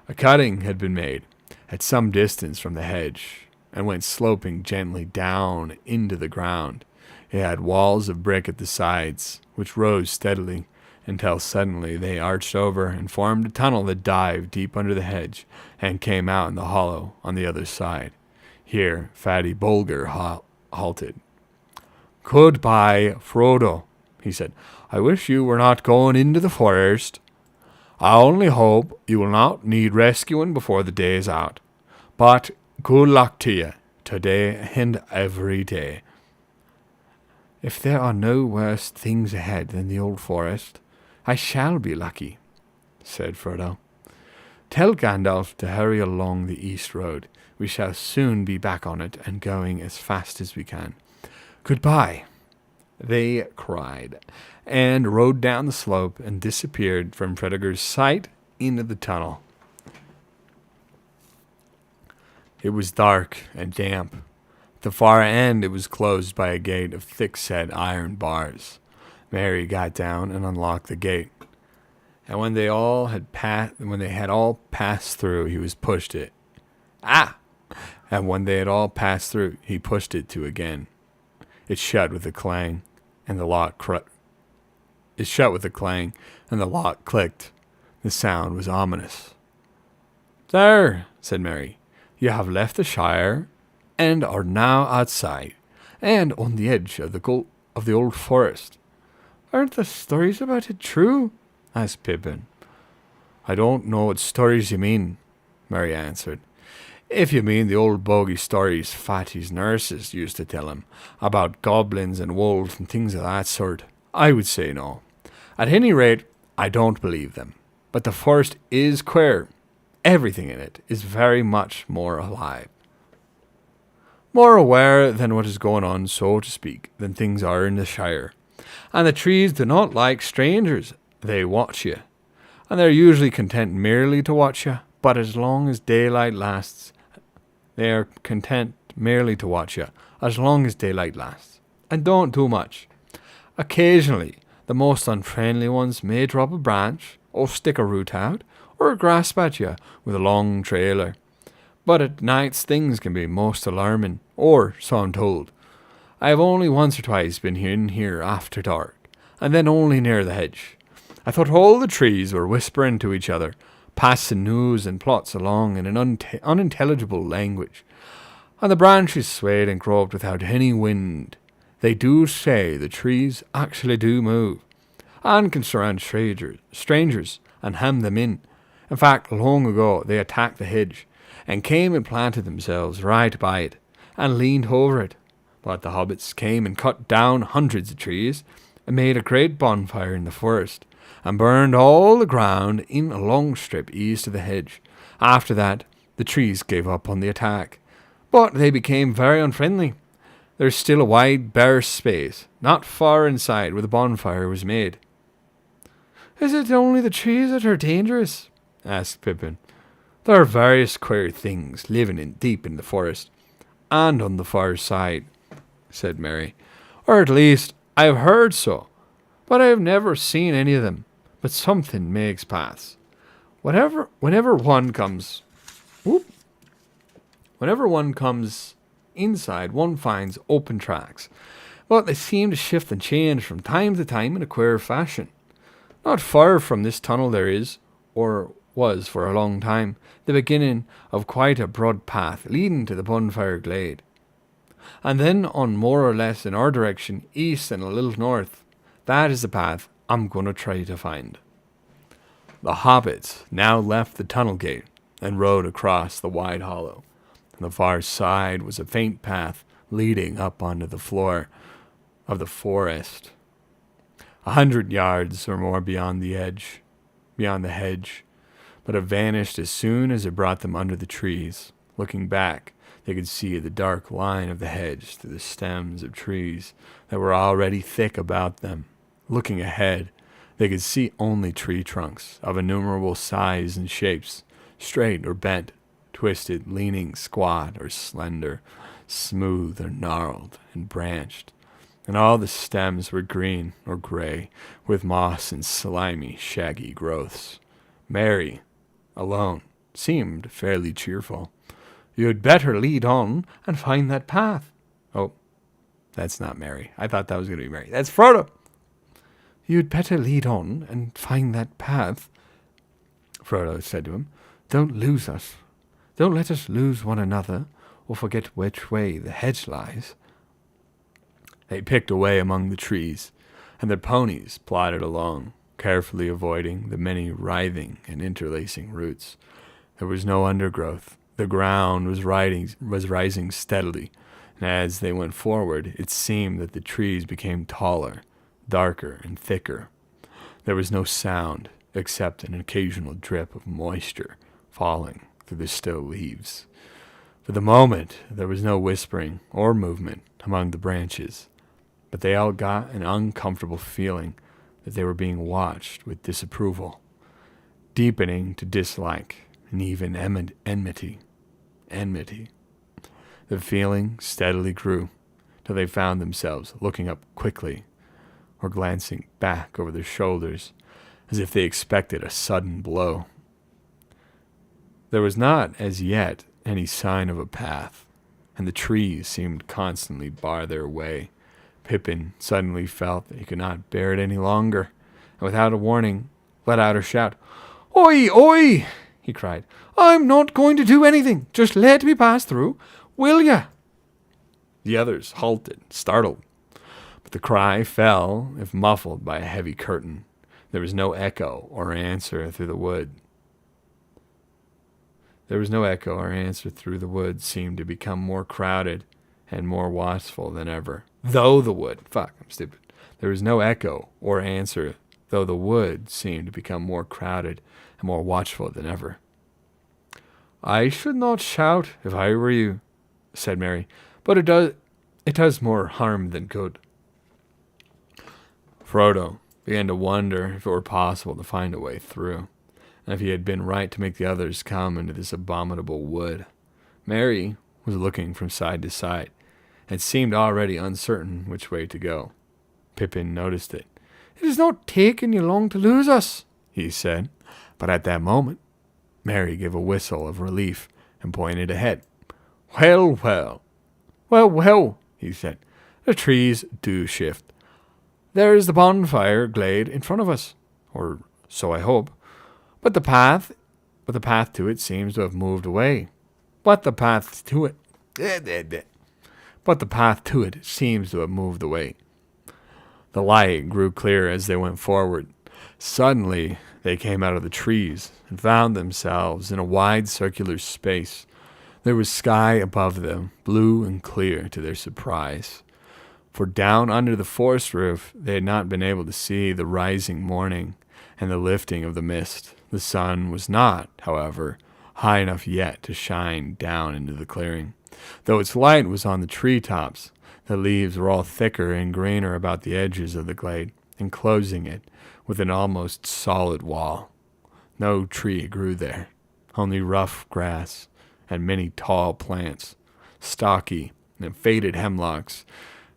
A cutting had been made at some distance from the hedge, and went sloping gently down into the ground. It had walls of brick at the sides, which rose steadily, until suddenly they arched over and formed a tunnel that dived deep under the hedge and came out in the hollow on the other side. Here Fatty Bulger halted. "Goodbye, Frodo," he said. "I wish you were not going into the forest. I only hope you will not need rescuing before the day is out. But good luck to you, today and every day." "If there are no worse things ahead than the old forest, I shall be lucky," said Frodo. "Tell Gandalf to hurry along the east road. We shall soon be back on it and going as fast as we can. Goodbye," they cried, and rode down the slope and disappeared from Fredegar's sight into the tunnel. It was dark and damp. At the far end it was closed by a gate of thick-set iron bars. Merry got down and unlocked the gate, and when they had all passed through, he pushed it. And when they had all passed through, he pushed it to again. It shut with a clang, and the lock clicked. The sound was ominous. "There," said Merry, "you have left the Shire, and are now outside, and on the edge of the old forest." "Aren't the stories about it true?" asked Pippin. "I don't know what stories you mean," Merry answered. "If you mean the old bogey stories Fatty's nurses used to tell him, about goblins and wolves and things of that sort, I would say no. At any rate, I don't believe them. But the forest is queer. Everything in it is very much more alive." more aware than what is going on, so to speak, than things are in the Shire. And the trees do not like strangers. They watch you. And they're usually content merely to watch you, but as long as daylight lasts, they are content merely to watch you, as long as daylight lasts. And don't do much. Occasionally, the most unfriendly ones may drop a branch, or stick a root out, or grasp at you with a long trailer. But at nights things can be most alarming, or so I'm told. I have only once or twice been in here after dark, and then only near the hedge. I thought all the trees were whispering to each other, passing news and plots along in an unintelligible language, and the branches swayed and groped without any wind. They do say the trees actually do move, and can surround strangers and hem them in. In fact, long ago they attacked the hedge, and came and planted themselves right by it, and leaned over it. But the hobbits came and cut down hundreds of trees, and made a great bonfire in the forest, and burned all the ground in a long strip east of the hedge. After that, the trees gave up on the attack, but they became very unfriendly. There is still a wide bare space, not far inside where the bonfire was made. "Is it only the trees that are dangerous?" asked Pippin. "There are various queer things living deep in the forest, and on the far side," said Merry. "Or at least, I have heard so, but I have never seen any of them. But something makes paths. Whenever one comes inside, one finds open tracks, but they seem to shift and change from time to time in a queer fashion. Not far from this tunnel there is, or was for a long time, the beginning of quite a broad path leading to the bonfire glade. And then on more or less in our direction, east and a little north. That is the path I'm going to try to find." The hobbits now left the tunnel gate and rode across the wide hollow. On the far side was a faint path leading up onto the floor of the forest. 100 yards or more beyond the hedge, but it vanished as soon as it brought them under the trees. Looking back, they could see the dark line of the hedge through the stems of trees that were already thick about them. Looking ahead, they could see only tree trunks of innumerable sizes and shapes, straight or bent, twisted, leaning, squat or slender, smooth or gnarled and branched. And all the stems were green or gray, with moss and slimy, shaggy growths. Merry, alone, seemed fairly cheerful. "You'd better lead on and find that path." Oh, that's not Merry. I thought that was going to be Merry. That's Frodo. "You'd better lead on and find that path," Frodo said to him. "Don't lose us. Don't let us lose one another, or forget which way the hedge lies." They picked away among the trees, and their ponies plodded along, carefully avoiding the many writhing and interlacing roots. There was no undergrowth. The ground was rising steadily, and as they went forward, it seemed that the trees became taller, darker, and thicker. There was no sound, except an occasional drip of moisture falling through the still leaves. For the moment, there was no whispering or movement among the branches, but they all got an uncomfortable feeling that they were being watched with disapproval, deepening to dislike and even enmity. The feeling steadily grew till they found themselves looking up quickly or glancing back over their shoulders as if they expected a sudden blow. There was not as yet any sign of a path, and the trees seemed constantly bar their way. Pippin suddenly felt that he could not bear it any longer, and without a warning let out a shout. "Oi, oi!" he cried. "I'm not going to do anything. Just let me pass through, will ya?" The others halted, startled, but the cry fell, if muffled by a heavy curtain. There was no echo or answer through the wood. The wood seemed to become more crowded and more watchful than ever. There was no echo or answer, though the wood seemed to become more crowded and more watchful than ever. "I should not shout if I were you," said Merry, but it does more harm than good. Frodo began to wonder if it were possible to find a way through, and if he had been right to make the others come into this abominable wood. Merry was looking from side to side, and seemed already uncertain which way to go. Pippin noticed it. "It is not taking you long to lose us," he said, but at that moment, Merry gave a whistle of relief and pointed ahead. "Well, well, well, well," he said, "the trees do shift. There is the bonfire glade in front of us, or so I hope. But the path to it seems to have moved away. But the path to it seems to have moved away." The light grew clear as they went forward. Suddenly, they came out of the trees and found themselves in a wide circular space. There was sky above them, blue and clear to their surprise. For down under the forest roof they had not been able to see the rising morning and the lifting of the mist. The sun was not, however, high enough yet to shine down into the clearing. Though its light was on the treetops, the leaves were all thicker and greener about the edges of the glade, enclosing it with an almost solid wall. No tree grew there, only rough grass and many tall plants, stocky and faded hemlocks,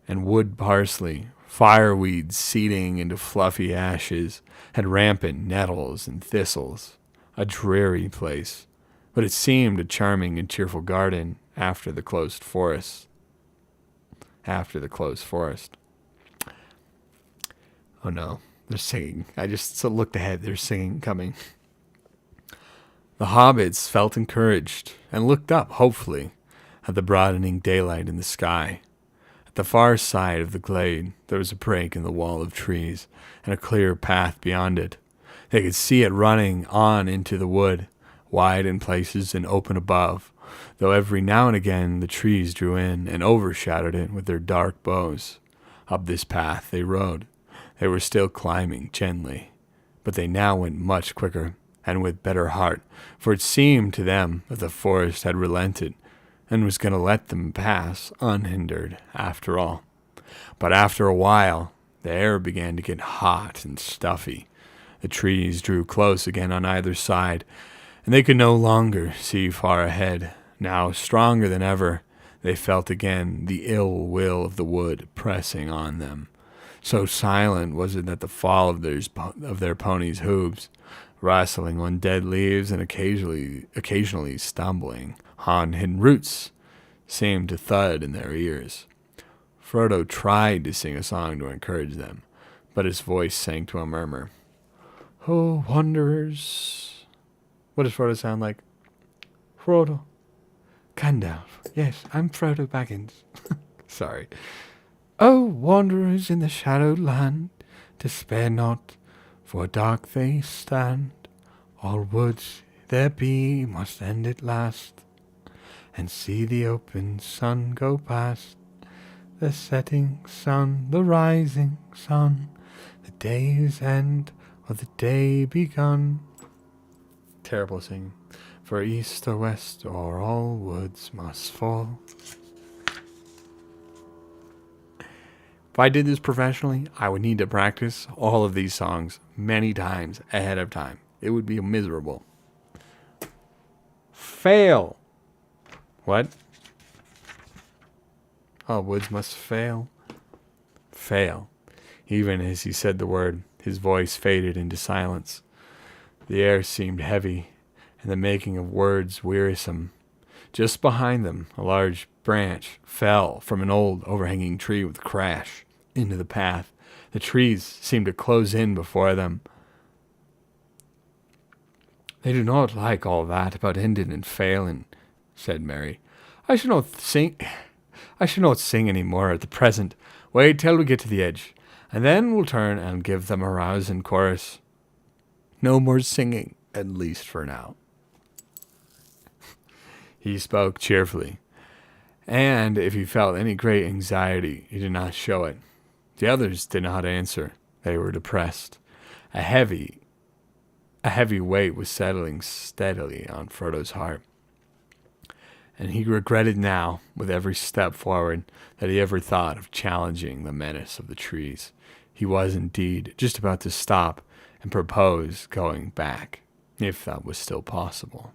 and wood parsley, fireweeds seeding into fluffy ashes, and rampant nettles and thistles. A dreary place, but it seemed a charming and cheerful garden after the closed forest. Oh no, they're singing. I just looked ahead. They're singing coming. The hobbits felt encouraged and looked up, hopefully, at the broadening daylight in the sky. At the far side of the glade, there was a break in the wall of trees and a clear path beyond it. They could see it running on into the wood, wide in places and open above, though every now and again the trees drew in and overshadowed it with their dark boughs. Up this path they rode. They were still climbing gently, but they now went much quicker and with better heart, for it seemed to them that the forest had relented and was going to let them pass unhindered after all. But after a while, the air began to get hot and stuffy. The trees drew close again on either side, and they could no longer see far ahead. Now, stronger than ever, they felt again the ill will of the wood pressing on them. So silent was it that the fall of their ponies' hooves, rustling on dead leaves and occasionally stumbling on hidden roots, seemed to thud in their ears. Frodo tried to sing a song to encourage them, but his voice sank to a murmur. "Oh, wanderers." What does Frodo sound like? Frodo. Gandalf. Yes, I'm Frodo Baggins. Sorry. "Oh, wanderers in the shadowed land, despair not, for dark they stand. All woods there be must end at last, and see the open sun go past. The setting sun, the rising sun, the day's end or the day begun." Terrible singing. "For east or west or all woods must fall." If I did this professionally, I would need to practice all of these songs many times ahead of time. It would be miserable. Fail. What? All woods must fail. Fail. Even as he said the word, his voice faded into silence. The air seemed heavy, and the making of words wearisome. Just behind them, a large branch fell from an old overhanging tree with a crash into the path. The trees seemed to close in before them. "They do not like all that about ending and failing," said Merry. I should not sing any more at the present. Wait till we get to the edge, and then we'll turn and give them a rousing chorus. No more singing, at least for now." He spoke cheerfully, and if he felt any great anxiety, he did not show it. The others did not answer. They were depressed. A heavy weight was settling steadily on Frodo's heart. and he regretted now, with every step forward, that he ever thought of challenging the menace of the trees. He was indeed just about to stop and propose going back, if that was still possible,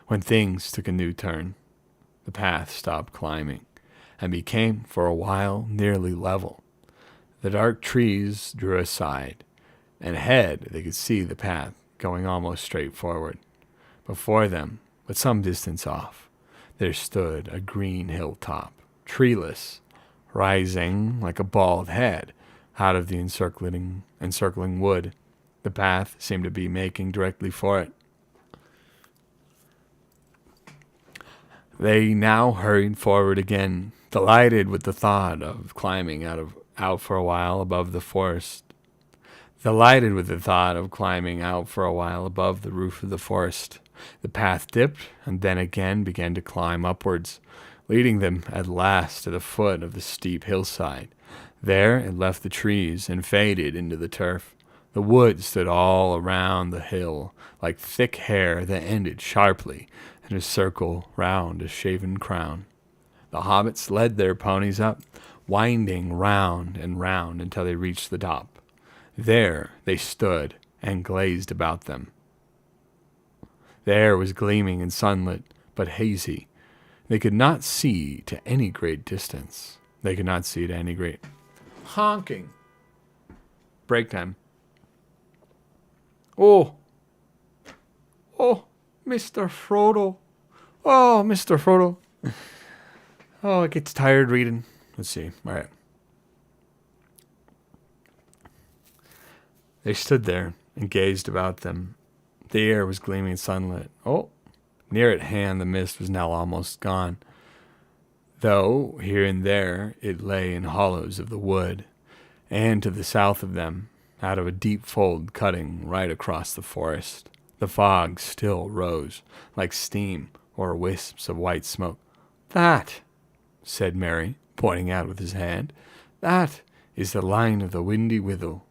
when things took a new turn. The path stopped climbing, and became, for a while, nearly level. The dark trees drew aside, and ahead they could see the path going almost straight forward. Before them, but some distance off, there stood a green hilltop, treeless, rising like a bald head out of the encircling wood. The path seemed to be making directly for it. They now hurried forward again, delighted with the thought of climbing out for a while above the forest. Delighted with the thought of climbing out for a while above the roof of the forest. The path dipped and then again began to climb upwards, leading them at last to the foot of the steep hillside. There it left the trees and faded into the turf. The wood stood all around the hill like thick hair that ended sharply in a circle round a shaven crown. The hobbits led their ponies up, winding round and round until they reached the top. There they stood and gazed about them. The air was gleaming and sunlit, but hazy. They could not see to any great distance. They could not see to any great... Honking. Break time. Oh, Mr. Frodo. Oh, Mr. Frodo. Oh, it gets tired reading. Let's see. All right. They stood there and gazed about them. The air was gleaming sunlit. Oh, near at hand the mist was now almost gone, though here and there it lay in hollows of the wood, and to the south of them, out of a deep fold cutting right across the forest, the fog still rose like steam or wisps of white smoke. "That," said Merry, pointing out with his hand, "that is the line of the Withy Windle.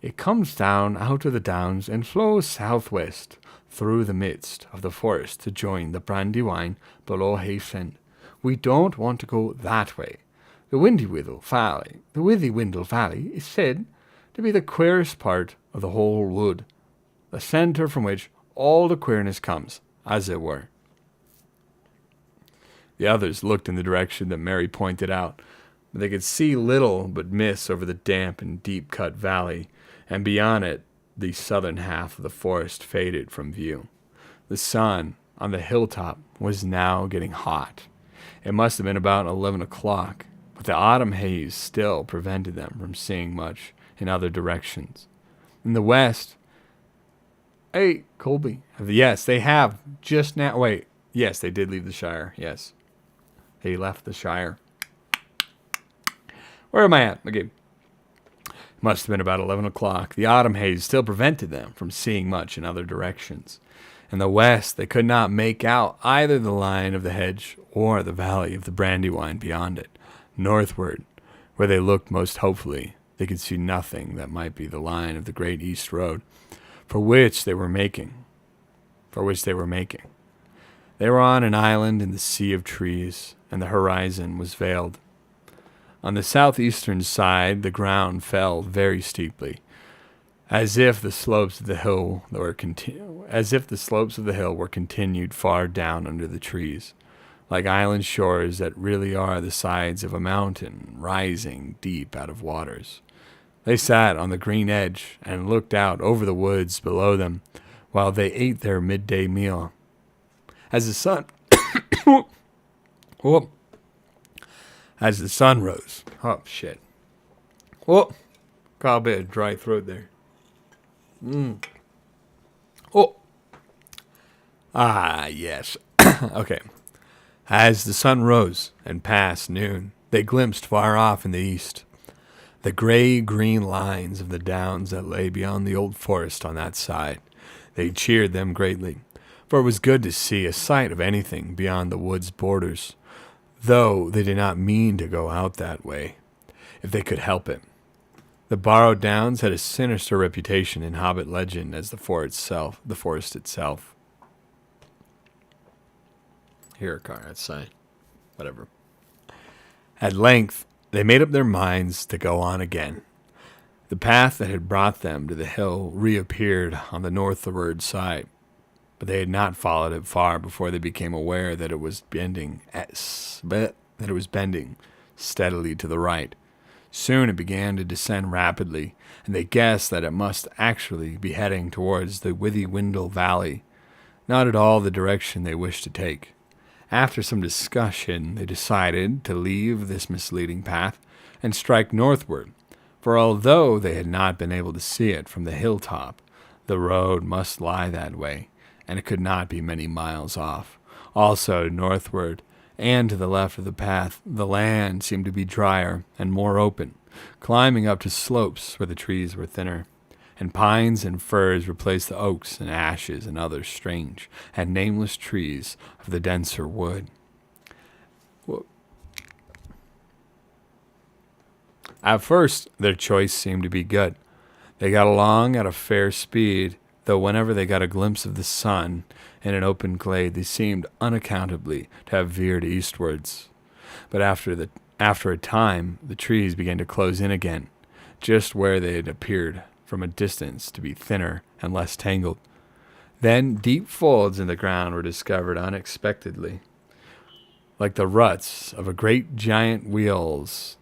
It comes down out of the downs and flows southwest through the midst of the forest to join the Brandywine below Hayfen. We don't want to go that way. The Withy Windle Valley is said to be the queerest part of the whole wood, the centre from which all the queerness comes, as it were." The others looked in the direction that Merry pointed out, but they could see little but mist over the damp and deep-cut valley, and beyond it the southern half of the forest faded from view. The sun on the hilltop was now getting hot. It must have been about 11 o'clock, but the autumn haze still prevented them from seeing much in other directions. In the west... Hey, Colby. Yes, they have just now... Wait. Yes, they did leave the Shire. Yes. They left the Shire. Where am I at? Okay. Must have been about 11 o'clock. The autumn haze still prevented them from seeing much in other directions. In the west, they could not make out either the line of the hedge or the valley of the Brandywine beyond it. Northward, where they looked most hopefully, they could see nothing that might be the line of the great east road, for which they were making. They were on an island in the sea of trees, and the horizon was veiled. On the southeastern side, the ground fell very steeply, as if the slopes of the hill were continued far down under the trees, like island shores that really are the sides of a mountain rising deep out of waters. They sat on the green edge and looked out over the woods below them while they ate their midday meal. As the sun rose. Oh, shit. Oh, got a bit of dry throat there. Oh. Ah, yes. Okay. As the sun rose and passed noon, they glimpsed far off in the east the gray-green lines of the downs that lay beyond the old forest on that side. They cheered them greatly, for it was good to see a sight of anything beyond the wood's borders, though they did not mean to go out that way, if they could help it. The Borrowed Downs had a sinister reputation in Hobbit legend as the forest itself. hear a car outside. Whatever. At length, they made up their minds to go on again. The path that had brought them to the hill reappeared on the northward side, but they had not followed it far before they became aware that it was bending steadily to the right. Soon it began to descend rapidly, and they guessed that it must actually be heading towards the Withywindle Valley, not at all the direction they wished to take. After some discussion, they decided to leave this misleading path and strike northward, for although they had not been able to see it from the hilltop, the road must lie that way, and it could not be many miles off. Also, northward and to the left of the path, the land seemed to be drier and more open, climbing up to slopes where the trees were thinner, and pines and firs replaced the oaks and ashes and other strange and nameless trees of the denser wood. At first, their choice seemed to be good. They got along at a fair speed, though whenever they got a glimpse of the sun in an open glade, they seemed unaccountably to have veered eastwards. But after a time, the trees began to close in again, just where they had appeared from a distance to be thinner and less tangled. Then deep folds in the ground were discovered unexpectedly, like the ruts of great giant wheels,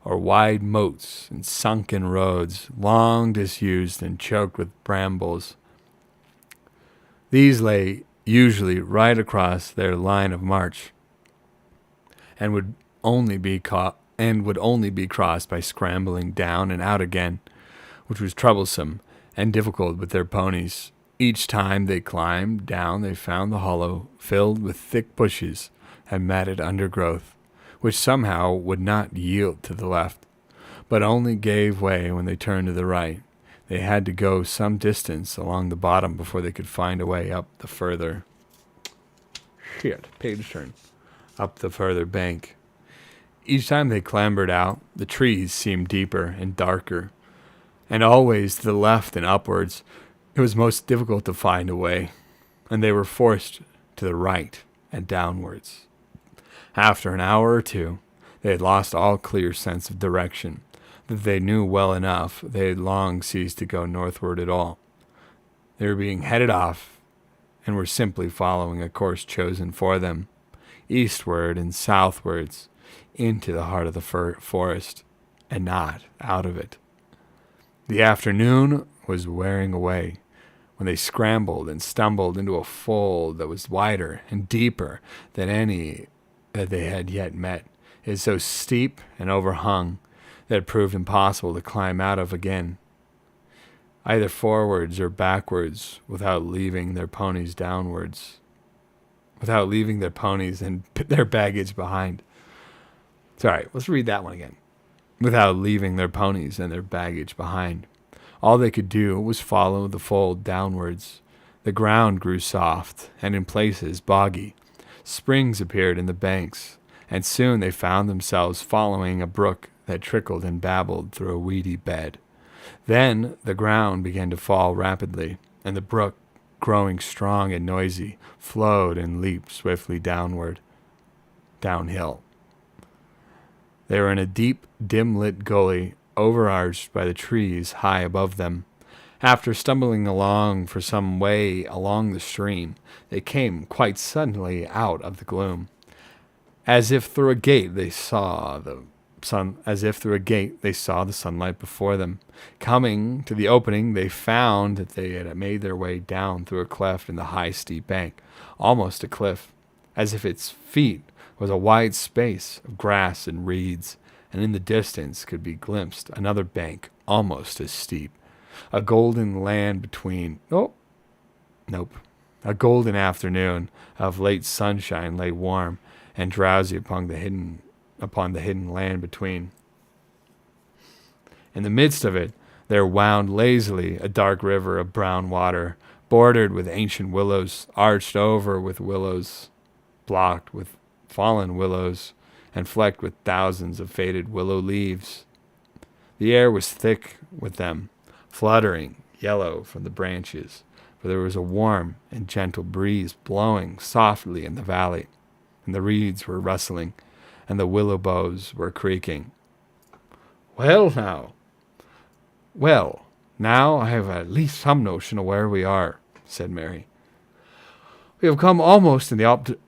or wide moats and sunken roads, long disused and choked with brambles. These lay usually right across their line of march, and would only be crossed by scrambling down and out again, which was troublesome and difficult with their ponies. Each time they climbed down, they found the hollow filled with thick bushes and matted undergrowth, which somehow would not yield to the left, but only gave way when they turned to the right. They had to go some distance along the bottom before they could find a way up the further bank. Each time they clambered out, the trees seemed deeper and darker, and always to the left and upwards. It was most difficult to find a way, and they were forced to the right and downwards. After an hour or two, they had lost all clear sense of direction, that they knew well enough they had long ceased to go northward at all. They were being headed off, and were simply following a course chosen for them, eastward and southwards, into the heart of the forest, and not out of it. The afternoon was wearing away, when they scrambled and stumbled into a fold that was wider and deeper than any that they had yet met. It was so steep and overhung that it proved impossible to climb out of again, either forwards or backwards, without leaving their ponies and their baggage behind. Sorry, let's read that one again. Without leaving their ponies and their baggage behind. All they could do was follow the fold downwards. The ground grew soft, and in places boggy. Springs appeared in the banks, and soon they found themselves following a brook that trickled and babbled through a weedy bed. Then the ground began to fall rapidly, and the brook, growing strong and noisy, flowed and leaped swiftly downhill. They were in a deep, dim-lit gully, overarched by the trees high above them. After stumbling along for some way along the stream, they came quite suddenly out of the gloom. As if through a gate they saw the sunlight before them. Coming to the opening, they found that they had made their way down through a cleft in the high, steep bank, almost a cliff, as if its feet was a wide space of grass and reeds, and in the distance could be glimpsed another bank almost as steep. A golden afternoon of late sunshine lay warm and drowsy upon the hidden land between. In the midst of it there wound lazily a dark river of brown water, bordered with ancient willows, arched over with willows, blocked with fallen willows, and flecked with thousands of faded willow leaves. The air was thick with them, fluttering yellow from the branches for there was a warm and gentle breeze blowing softly in the valley, and the reeds were rustling, and the willow boughs were creaking. Well, now I have at least some notion of where we are," said Mary. "We have come almost in the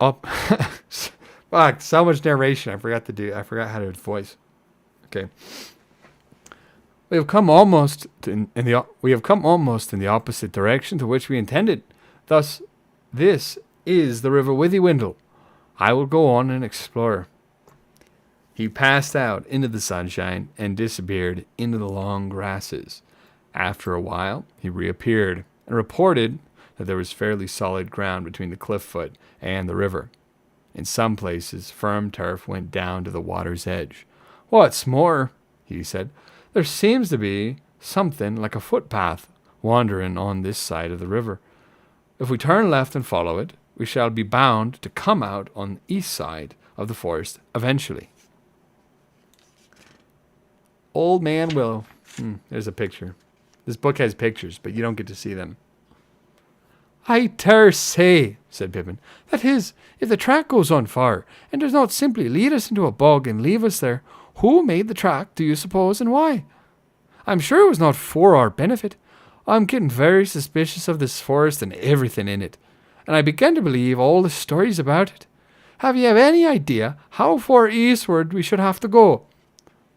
Fuck, so much narration. I forgot how to voice. Okay. We have come almost in the opposite direction to which we intended. Thus, this is the River Withywindle. I will go on and explore." He passed out into the sunshine and disappeared into the long grasses. After a while, he reappeared and reported that there was fairly solid ground between the cliff foot and the river. In some places, firm turf went down to the water's edge. "What's more," he said, "there seems to be something like a footpath wandering on this side of the river. If we turn left and follow it, we shall be bound to come out on the east side of the forest eventually." Old Man Willow. There's a picture. This book has pictures, but you don't get to see them. "I dare say," said Pippin, "that is, if the track goes on far, and does not simply lead us into a bog and leave us there, who made the track, do you suppose, and why? I'm sure it was not for our benefit. I'm getting very suspicious of this forest and everything in it, and I begin to believe all the stories about it. Have you any idea how far eastward we should have to go?"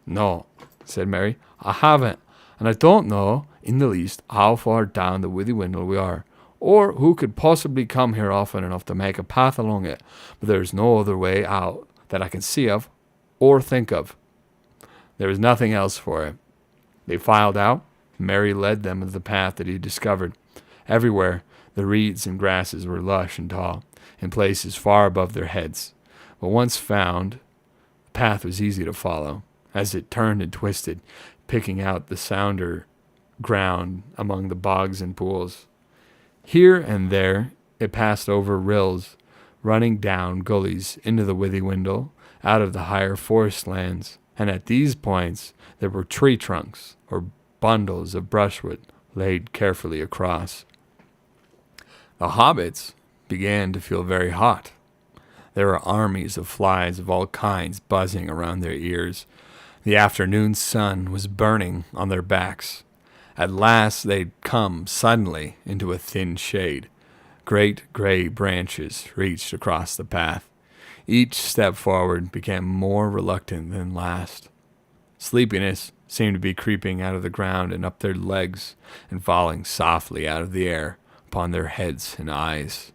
"No," said Mary, "I haven't, and I don't know in the least how far down the Withywindle we are, or who could possibly come here often enough to make a path along it, but there's no other way out that I can see of or think of." There was nothing else for it. They filed out. Mary led them to the path that he had discovered. Everywhere, the reeds and grasses were lush and tall, in places far above their heads. But once found, the path was easy to follow, as it turned and twisted, picking out the sounder ground among the bogs and pools. Here and there, it passed over rills, running down gullies into the Withywindle, out of the higher forest lands, and at these points there were tree trunks or bundles of brushwood laid carefully across. The hobbits began to feel very hot. There were armies of flies of all kinds buzzing around their ears. The afternoon sun was burning on their backs. At last they'd come suddenly into a thin shade. Great gray branches reached across the path. Each step forward became more reluctant than last. Sleepiness seemed to be creeping out of the ground and up their legs and falling softly out of the air upon their heads and eyes.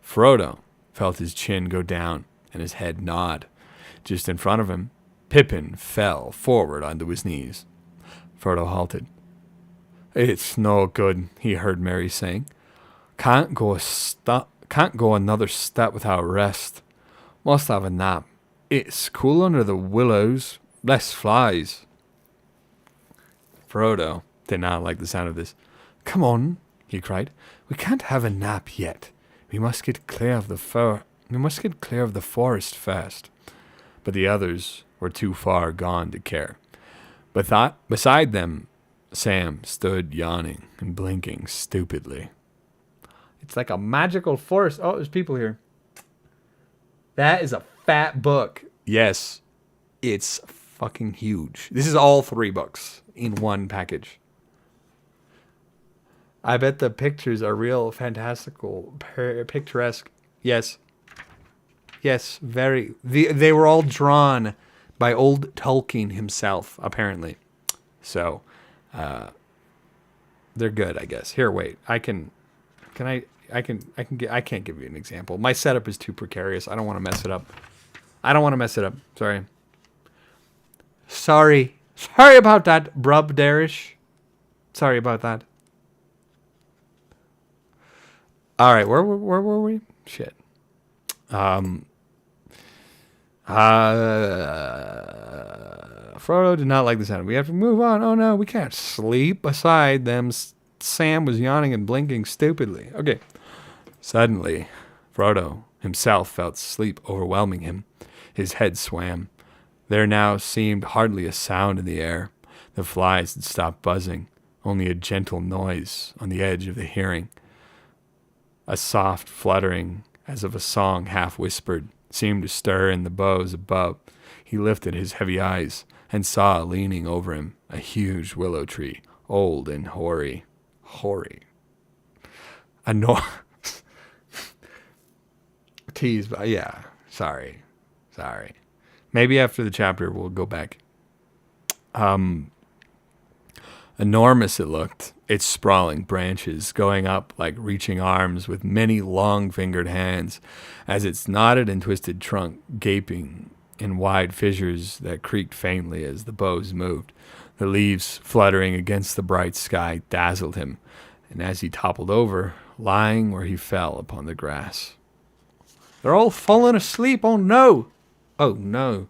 Frodo felt his chin go down and his head nod. Just in front of him, Pippin fell forward onto his knees. Frodo halted. "It's no good," he heard Mary saying. Can't go another step without rest. Must have a nap. It's cool under the willows. Less flies." Frodo did not like the sound of this. "Come on," he cried. "We can't have a nap yet. We must get clear of the forest first." But the others were too far gone to care. But beside them, Sam stood yawning and blinking stupidly. It's like a magical forest. Oh, there's people here. That is a fat book. Yes, it's fucking huge. This is all 3 books in one package. I bet the pictures are real fantastical, picturesque. Yes. Yes, very. They were all drawn by old Tolkien himself, apparently. So, they're good, I guess. Here, wait. I can't give you an example. My setup is too precarious. I don't want to mess it up. Sorry. Sorry about that, Brub Darish. Sorry about that. All right, where were we? Shit. Frodo did not like the sound. We have to move on. Oh no, we can't sleep beside them. Sam was yawning and blinking stupidly. Okay. Suddenly, Frodo himself felt sleep overwhelming him. His head swam. There now seemed hardly a sound in the air. The flies had stopped buzzing, only a gentle noise on the edge of the hearing. A soft fluttering, as of a song half whispered, seemed to stir in the boughs above. He lifted his heavy eyes and saw leaning over him a huge willow tree, old and hoary. A tease, but yeah, sorry. Maybe after the chapter we'll go back. Enormous it looked, its sprawling branches going up like reaching arms with many long-fingered hands, as its knotted and twisted trunk gaping in wide fissures that creaked faintly as the boughs moved. The leaves fluttering against the bright sky dazzled him, and as he toppled over, lying where he fell upon the grass. "They're all falling asleep, oh no! Oh no!"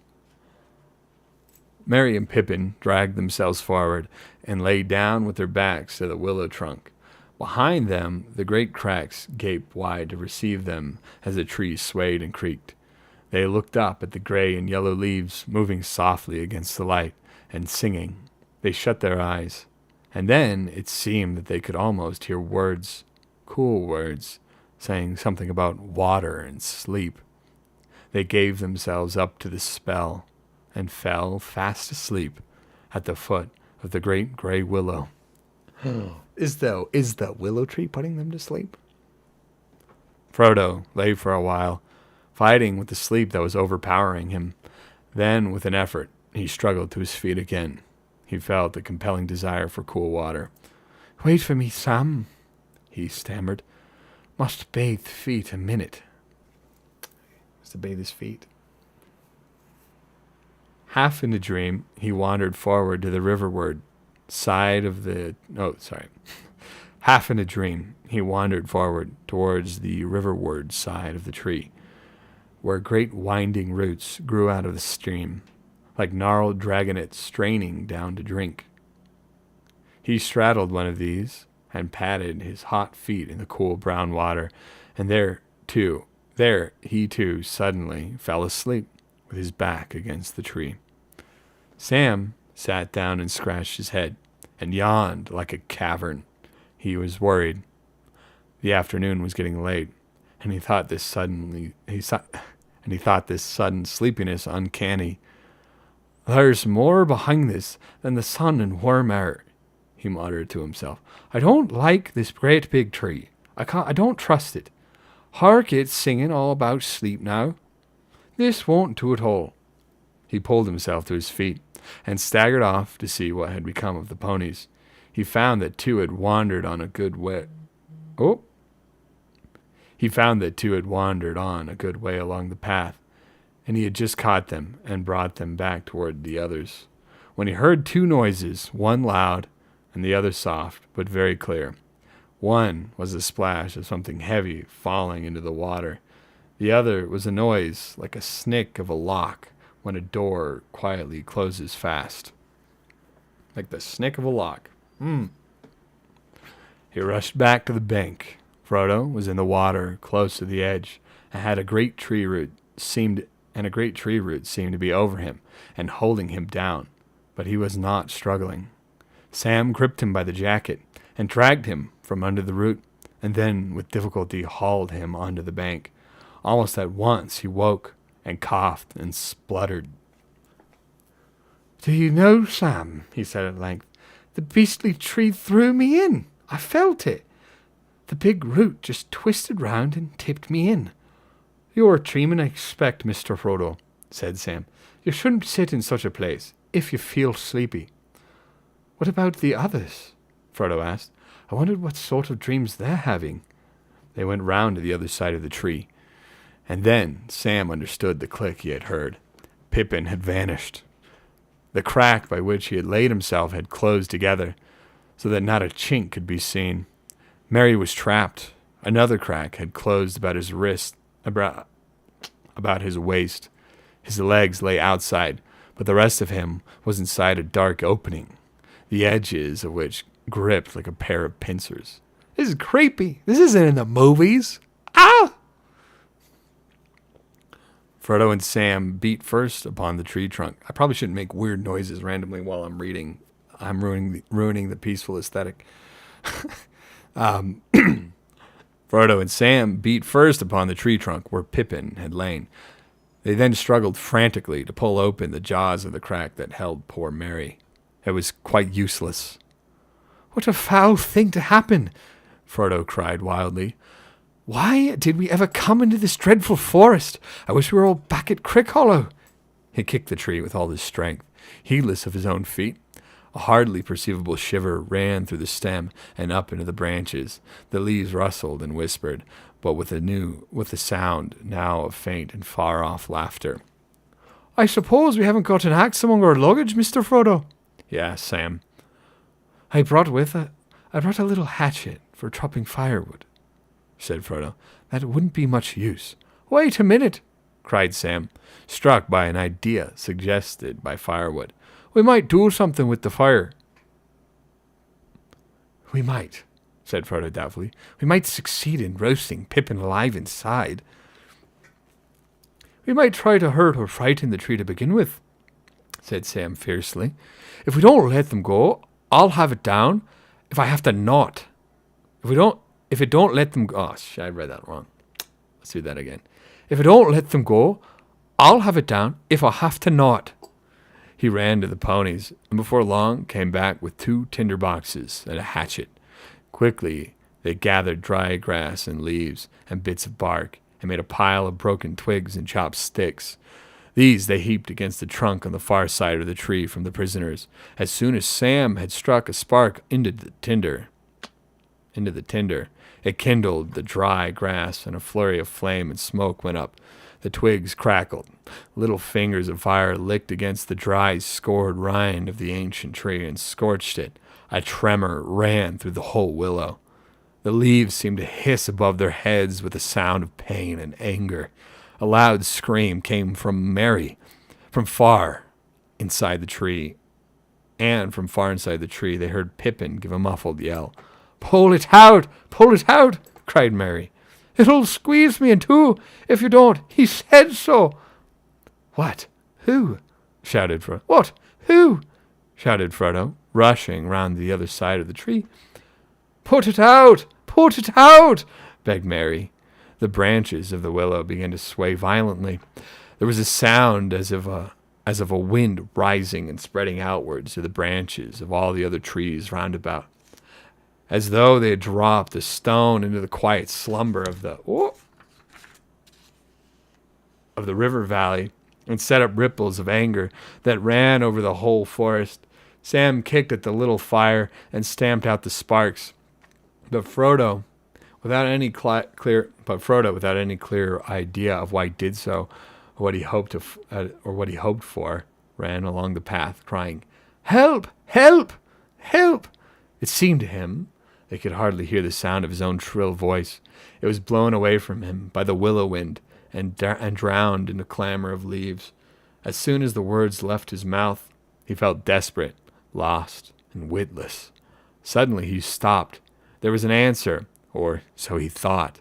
Merry and Pippin dragged themselves forward and lay down with their backs to the willow trunk. Behind them, the great cracks gaped wide to receive them as the tree swayed and creaked. They looked up at the gray and yellow leaves moving softly against the light and singing. They shut their eyes, and then it seemed that they could almost hear words, cool words, saying something about water and sleep. They gave themselves up to the spell and fell fast asleep at the foot of the great gray willow. Is the willow tree putting them to sleep? Frodo lay for a while, fighting with the sleep that was overpowering him. Then, with an effort, he struggled to his feet again. He felt a compelling desire for cool water. "Wait for me, Sam," he stammered. "Must bathe feet a minute." Must to bathe his feet. Half in a dream, he wandered forward to the riverward side of the... Half in a dream, he wandered forward towards the riverward side of the tree, where great winding roots grew out of the stream, like gnarled dragonets straining down to drink. He straddled one of these and patted his hot feet in the cool brown water, and there he too suddenly fell asleep with his back against the tree. Sam sat down and scratched his head and yawned like a cavern. He was worried. The afternoon was getting late, and he thought this sudden sleepiness uncanny. "There's more behind this than the sun and warm air," he muttered to himself. "I don't like this great big tree. I don't trust it. Hark, it's singing all about sleep now. This won't do at all." He pulled himself to his feet and staggered off to see what had become of the ponies. He found that two had wandered on a good way. Along the path, and he had just caught them and brought them back toward the others, when he heard two noises, one loud and the other soft, but very clear. One was a splash of something heavy falling into the water. The other was a noise like a snick of a lock when a door quietly closes fast. Like the snick of a lock. He rushed back to the bank. Frodo was in the water close to the edge, and a great tree root seemed to be over him and holding him down, but he was not struggling. Sam gripped him by the jacket and dragged him from under the root, and then with difficulty hauled him onto the bank. Almost at once he woke and coughed and spluttered. "Do you know, Sam," he said at length, "the beastly tree threw me in. I felt it. The big root just twisted round and tipped me in." "You're a treeman, I expect, Mr. Frodo," said Sam. "You shouldn't sit in such a place, if you feel sleepy." "What about the others?" Frodo asked. "I wondered what sort of dreams they're having." They went round to the other side of the tree, and then Sam understood the click he had heard. Pippin had vanished. The crack by which he had laid himself had closed together, so that not a chink could be seen. Merry was trapped. Another crack had closed about his wrist, about his waist. His legs lay outside, but the rest of him was inside a dark opening, the edges of which gripped like a pair of pincers. "This is creepy. This isn't in the movies. Ah!" Frodo and Sam beat first upon the tree trunk. I probably shouldn't make weird noises randomly while I'm reading. I'm ruining the peaceful aesthetic. Frodo and Sam beat first upon the tree trunk where Pippin had lain. They then struggled frantically to pull open the jaws of the crack that held poor Merry. It was quite useless. "What a foul thing to happen!" Frodo cried wildly. "Why did we ever come into this dreadful forest? I wish we were all back at Crickhollow." He kicked the tree with all his strength, heedless of his own feet. A hardly perceivable shiver ran through the stem and up into the branches. The leaves rustled and whispered, but with a sound now of faint and far-off laughter. "I suppose we haven't got an axe among our luggage, Mr. Frodo?" he asked Sam. I brought a little hatchet for chopping firewood," said Frodo. "That wouldn't be much use." "Wait a minute," cried Sam, struck by an idea suggested by firewood. "We might do something with the fire." "We might," said Frodo doubtfully. "We might succeed in roasting Pippin alive inside." "We might try to hurt or frighten the tree to begin with," said Sam fiercely. "If we don't let them go, I'll have it down if I have to gnaw it. If it don't let them go, I read that wrong. Let's do that again. If I don't let them go, I'll have it down if I have to gnaw it." He ran to the ponies, and before long came back with 2 tinder boxes and a hatchet. Quickly they gathered dry grass and leaves and bits of bark, and made a pile of broken twigs and chopped sticks. These they heaped against the trunk on the far side of the tree from the prisoners. As soon as Sam had struck a spark into the tinder, it kindled the dry grass, and a flurry of flame and smoke went up. The twigs crackled. Little fingers of fire licked against the dry, scored rind of the ancient tree and scorched it. A tremor ran through the whole willow. The leaves seemed to hiss above their heads with a sound of pain and anger. A loud scream came from Merry, from far inside the tree. And from far inside the tree they heard Pippin give a muffled yell. "Pull it out! Pull it out!" cried Merry. "It'll squeeze me in two if you don't. He said so." "What? Who?" shouted Frodo. "What? Who?" shouted Frodo, rushing round the other side of the tree. "Put it out! Put it out!" begged Merry. The branches of the willow began to sway violently. There was a sound as of a wind rising and spreading outwards to the branches of all the other trees round about, as though they had dropped a stone into the quiet slumber of the river valley and set up ripples of anger that ran over the whole forest. Sam kicked at the little fire and stamped out the sparks. But Frodo, without any clear idea of why he did so, or what he hoped for, ran along the path, crying, "Help! Help! Help!" It seemed to him they could hardly hear the sound of his own shrill voice. It was blown away from him by the willow wind and drowned in the clamor of leaves. As soon as the words left his mouth, he felt desperate, lost, and witless. Suddenly he stopped. There was an answer, or so he thought,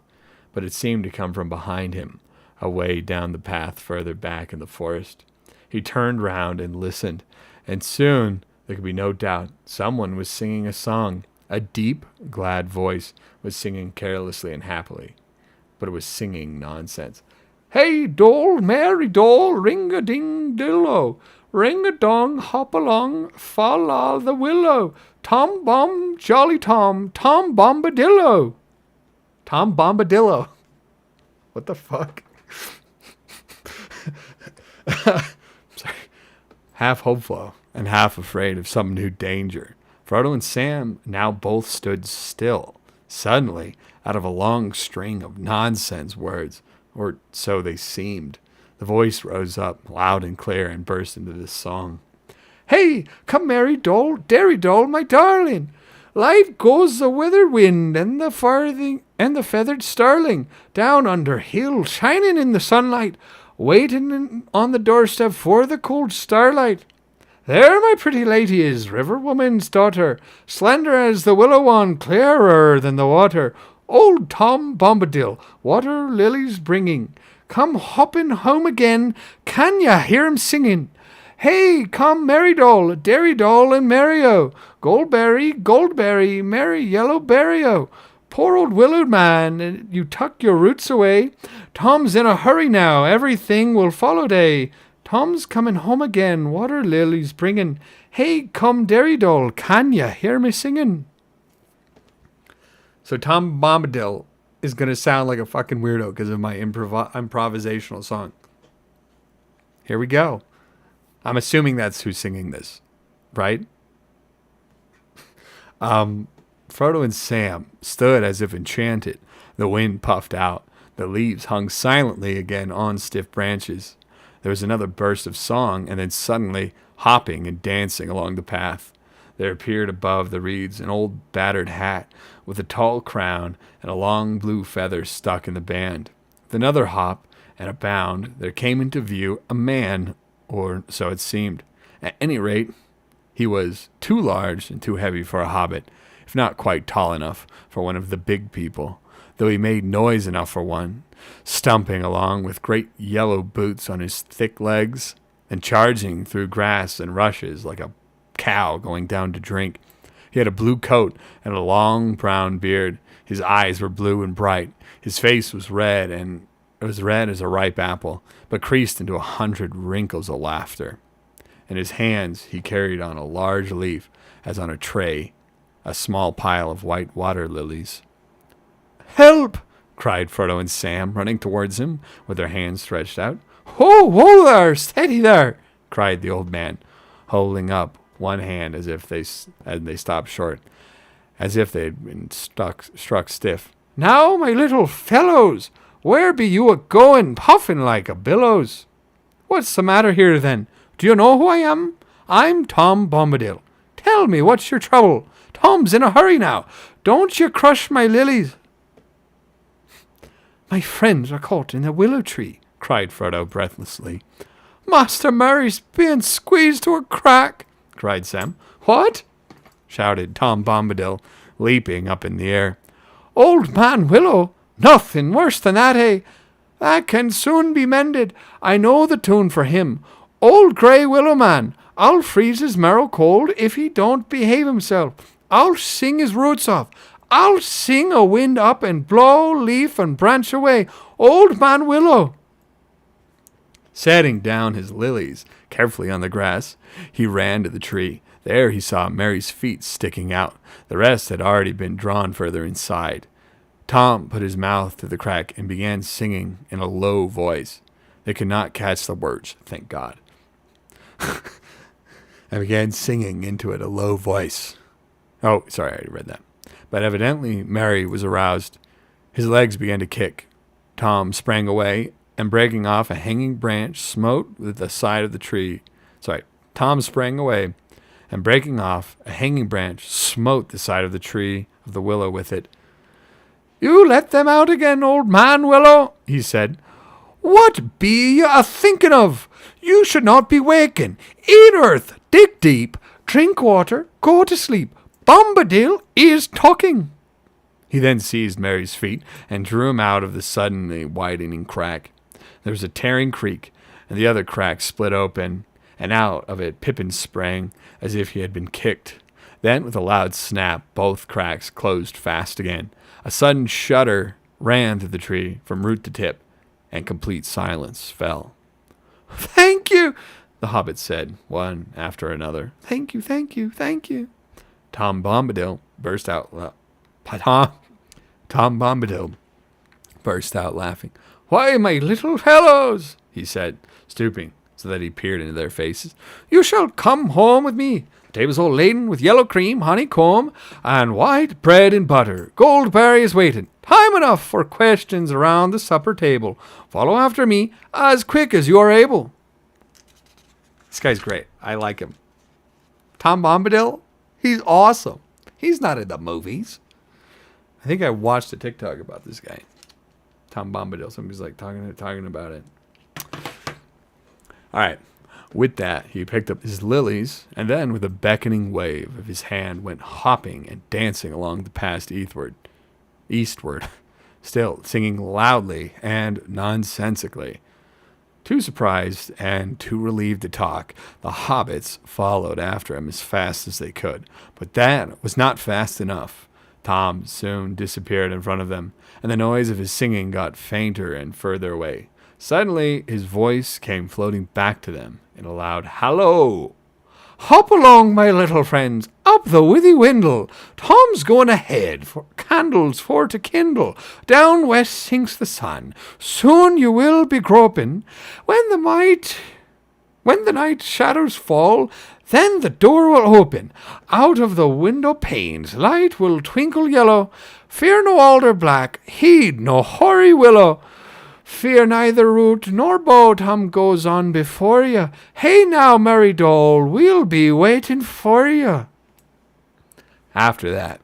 but it seemed to come from behind him, away down the path further back in the forest. He turned round and listened, and soon there could be no doubt someone was singing a song. A deep, glad voice was singing carelessly and happily, but it was singing nonsense. "Hey, dole, merry dole, ring-a-ding-dillo, ring-a-dong, hop along, fall all the willow, Tom Bom, jolly Tom, Tom Bombadillo." Tom Bombadillo. What the fuck? Sorry. Half hopeful and half afraid of some new danger, Frodo and Sam now both stood still. Suddenly, out of a long string of nonsense words, or so they seemed, the voice rose up loud and clear and burst into this song. "Hey, come merry dole, derry dole, my darling. Live goes the weather wind and the feathered starling, down under hill, shining in the sunlight, waiting on the doorstep for the cold starlight. There my pretty lady is, river woman's daughter, slender as the willow wand, clearer than the water. Old Tom Bombadil, water lilies bringing, come hopping home again, can ya hear him singing? Hey, come merry dole, derry dole and merry-o, goldberry, merry yellow berry-o, poor old willowed man, and you tuck your roots away. Tom's in a hurry now, everything will follow day. Tom's coming home again, water lilies bringing. Hey, come derry doll, can ya hear me singing? So Tom Bombadil is going to sound like a fucking weirdo because of my improvisational song. Here we go. I'm assuming that's who's singing this, right? Frodo and Sam stood as if enchanted. The wind puffed out. The leaves hung silently again on stiff branches. There was another burst of song, and then suddenly, hopping and dancing along the path, there appeared above the reeds an old battered hat with a tall crown and a long blue feather stuck in the band. With another hop and a bound, there came into view a man, or so it seemed. At any rate, he was too large and too heavy for a hobbit, if not quite tall enough for one of the big people, though he made noise enough for one, stumping along with great yellow boots on his thick legs and charging through grass and rushes like a cow going down to drink. He had a blue coat and a long brown beard. His eyes were blue and bright. His face was red, and it was red as a ripe apple, but creased into 100 wrinkles of laughter. In his hands he carried on a large leaf, as on a tray, a small pile of white water lilies. "Help!" cried Frodo and Sam, running towards him with their hands stretched out. Ho there! Steady there!" cried the old man, holding up one hand as they stopped short, as if they had been struck stiff. "Now, my little fellows, where be you a-going, puffing like a billows?" "What's the matter here, then? Do you know who I am? I'm Tom Bombadil. Tell me, what's your trouble? Tom's in a hurry now. Don't you crush my lilies." "My friends are caught in the willow tree," cried Frodo breathlessly. "Master Mary's being squeezed to a crack," cried Sam. "What?" shouted Tom Bombadil, leaping up in the air. "Old Man Willow? Nothing worse than that, eh? That can soon be mended. I know the tune for him. Old Grey Willow Man, I'll freeze his marrow cold if he don't behave himself. I'll sing his roots off. I'll sing a wind up and blow leaf and branch away. Old Man Willow." Setting down his lilies carefully on the grass, he ran to the tree. There he saw Mary's feet sticking out. The rest had already been drawn further inside. Tom put his mouth through the crack and began singing in a low voice. They could not catch the words, thank God. I began singing into it a low voice. Oh, sorry, I already read that. But evidently Mary was aroused. His legs began to kick. Tom sprang away and, breaking off a hanging branch, smote with the side of the tree. Tom sprang away and, breaking off a hanging branch, smote the side of the tree of the willow with it. "You let them out again, Old Man Willow," he said. "What be you a-thinking of? You should not be waking. Eat earth, dig deep, drink water, go to sleep. Bombadil is talking." He then seized Mary's feet and drew him out of the suddenly widening crack. There was a tearing creak, and the other crack split open, and out of it Pippin sprang, as if he had been kicked. Then, with a loud snap, both cracks closed fast again. A sudden shudder ran through the tree from root to tip, and complete silence fell. "Thank you," the hobbits said, one after another. "Thank you, thank you, thank you." Tom Bombadil burst out laughing. "Why, my little fellows," he said, stooping so that he peered into their faces, "you shall come home with me. The table's all laden with yellow cream, honeycomb, and white bread and butter. Goldberry is waiting. Time enough for questions around the supper table. Follow after me as quick as you are able." This guy's great. I like him. Tom Bombadil, he's awesome. He's not in the movies. I think I watched a TikTok about this guy. Tom Bombadil. Somebody's like talking about it. All right. With that, he picked up his lilies, and then with a beckoning wave of his hand went hopping and dancing along the path eastward, still singing loudly and nonsensically. Too surprised and too relieved to talk, the hobbits followed after him as fast as they could. But that was not fast enough. Tom soon disappeared in front of them, and the noise of his singing got fainter and further away. Suddenly, his voice came floating back to them in a loud "Hallo! Hop along, my little friends, up the withy windle. Tom's going ahead for candles for to kindle. Down west sinks the sun. Soon you will be groping. When the night shadows fall, then the door will open. Out of the window panes light will twinkle yellow. Fear no alder black, heed no hoary willow. Fear neither root nor bough, Tom goes on before you. Hey now, merry doll, we'll be waiting for you. After that,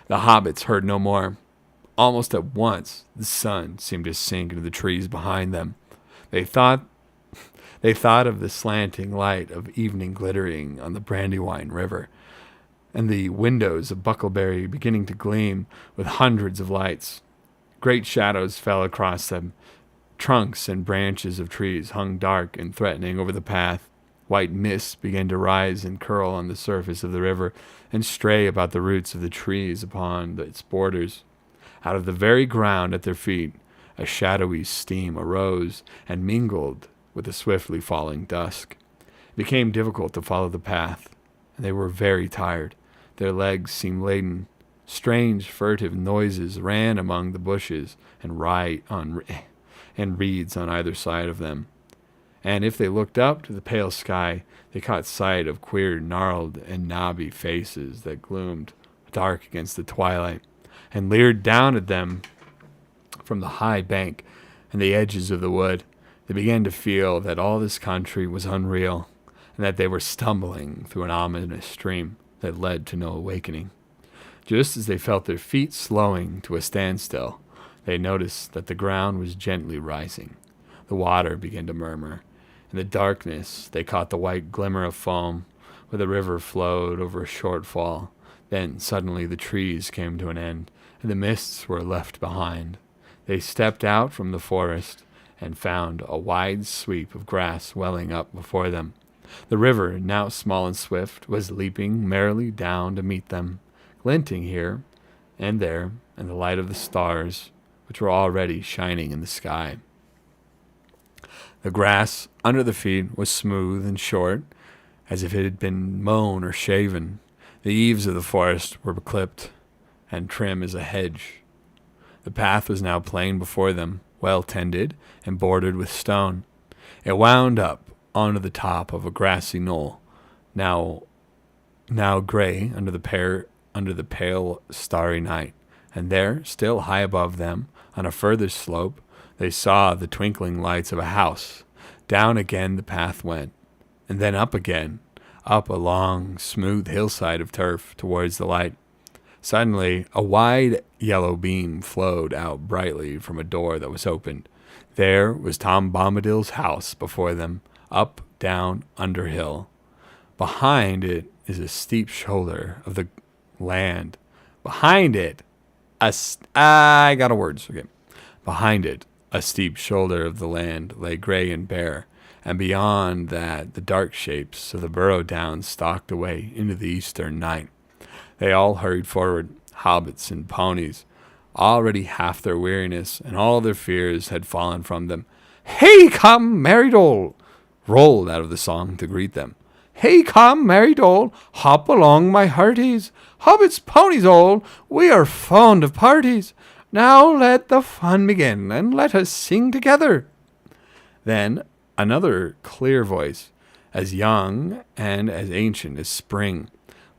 the hobbits heard no more. Almost at once, the sun seemed to sink into the trees behind them. They thought of the slanting light of evening glittering on the Brandywine River, and the windows of Bucklebury beginning to gleam with hundreds of lights. Great shadows fell across them. Trunks and branches of trees hung dark and threatening over the path. White mists began to rise and curl on the surface of the river and stray about the roots of the trees upon its borders. Out of the very ground at their feet, a shadowy steam arose and mingled with the swiftly falling dusk. It became difficult to follow the path, and they were very tired. Their legs seemed laden. Strange, furtive noises ran among the bushes and reeds on either side of them. And if they looked up to the pale sky, they caught sight of queer, gnarled and knobby faces that gloomed dark against the twilight and leered down at them from the high bank and the edges of the wood. They began to feel that all this country was unreal, and that they were stumbling through an ominous stream that led to no awakening. Just as they felt their feet slowing to a standstill, they noticed that the ground was gently rising. The water began to murmur. In the darkness, they caught the white glimmer of foam, where the river flowed over a short fall. Then suddenly the trees came to an end, and the mists were left behind. They stepped out from the forest and found a wide sweep of grass welling up before them. The river, now small and swift, was leaping merrily down to meet them, glinting here and there in the light of the stars, which were already shining in the sky. The grass under the feet was smooth and short, as if it had been mown or shaven. The eaves of the forest were clipped and trim as a hedge. The path was now plain before them, well tended and bordered with stone. It wound up onto the top of a grassy knoll, now gray under the pale starry night. And there, still high above them, on a further slope, they saw the twinkling lights of a house. Down again the path went, and then up again, up a long, smooth hillside of turf towards the light. Suddenly, a wide yellow beam flowed out brightly from a door that was opened. There was Tom Bombadil's house before them, up, down, under hill. Behind it is a steep shoulder of the land. Behind it, Behind it, a steep shoulder of the land lay gray and bare, and beyond that the dark shapes of the Burrow Downs stalked away into the eastern night. They all hurried forward, hobbits and ponies. Already half their weariness and all their fears had fallen from them. "Hey, come, merry doll!" rolled out of the song to greet them. "Hey, come, merry doll, hop along, my hearties. Hobbits, ponies all, we are fond of parties. Now let the fun begin, and let us sing together." Then another clear voice, as young and as ancient as spring,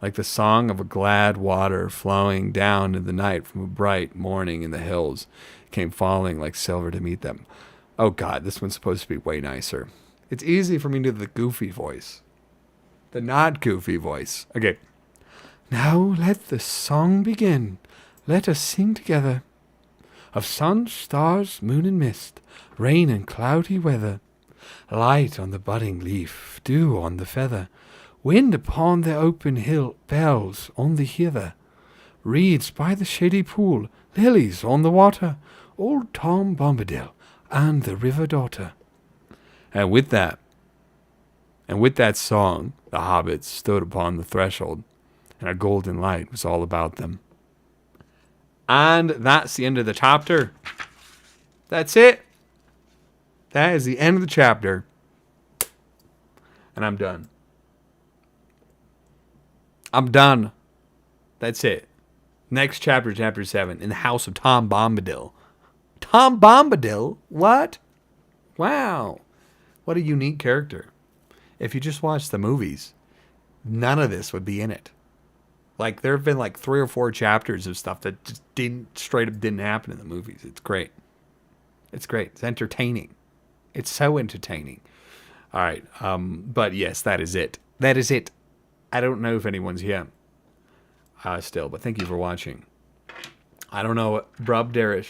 like the song of a glad water flowing down in the night from a bright morning in the hills, came falling like silver to meet them. Oh God, this one's supposed to be way nicer. It's easy for me to do the goofy voice. The not goofy voice. Okay. "Now let the song begin. Let us sing together. Of sun, stars, moon and mist, rain and cloudy weather. Light on the budding leaf, dew on the feather. Wind upon the open hill, bells on the heather. Reeds by the shady pool, lilies on the water. Old Tom Bombadil and the river daughter." And with that song, the hobbits stood upon the threshold, and a golden light was all about them. And that's the end of the chapter. That's it. That is the end of the chapter. And I'm done. I'm done. That's it. Next chapter, chapter 7, in the house of Tom Bombadil. Tom Bombadil? What? Wow. What a unique character. If you just watch the movies, none of this would be in it. Like, there have been like 3 or 4 chapters of stuff that just straight up didn't happen in the movies. It's great. It's great. It's entertaining. It's so entertaining. All right. But yes, that is it. That is it. I don't know if anyone's here still, but thank you for watching. I don't know, Brub Darish.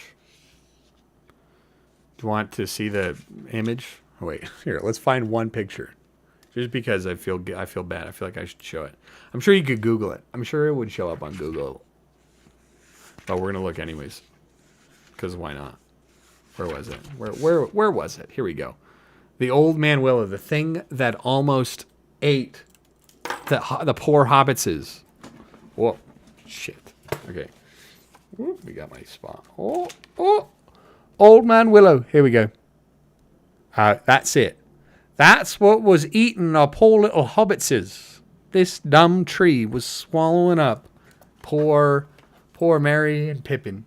Do you want to see the image? Oh, wait, here, let's find one picture. Just because I feel bad. I feel like I should show it. I'm sure you could Google it. I'm sure it would show up on Google. But we're gonna look anyways. Because why not? Where was it? Where was it? Here we go. The old man Willow, the thing that almost ate the poor hobbitses. Whoa, shit. Okay. Whoop, we got my spot. Oh, old man Willow. Here we go. That's it. That's what was eating our poor little hobbitses. This dumb tree was swallowing up poor Merry and Pippin,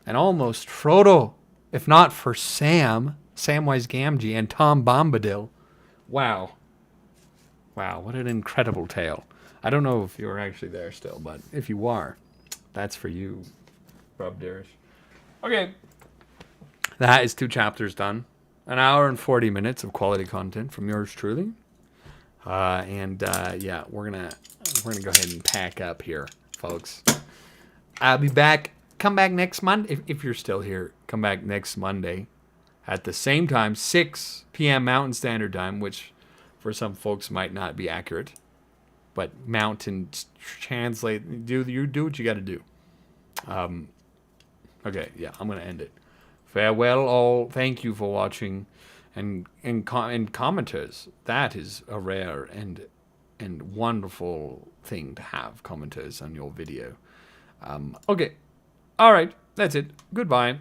and almost Frodo, if not for Samwise Gamgee, and Tom Bombadil. Wow, what an incredible tale. I don't know if you're actually there still, but if you are, that's for you, Rob Darish. Okay, that is 2 chapters done. An hour and 40 minutes of quality content from yours truly. Yeah, we're gonna go ahead and pack up here, folks. I'll be back. Come back next Monday if you're still here. Come back next Monday at the same time, 6 p.m. Mountain Standard Time, which for some folks might not be accurate, but Mountain translate. Do what you got to do. Okay, yeah, I'm gonna end it. Farewell all. Thank you for watching, and commenters. That is a rare and wonderful thing to have, commenters on your video. Okay, all right, that's it. Goodbye.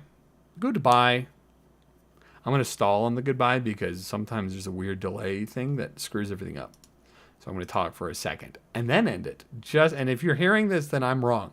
I'm gonna stall on the goodbye because sometimes there's a weird delay thing that screws everything up. So I'm gonna talk for a second and then end it. And if you're hearing this, then I'm wrong.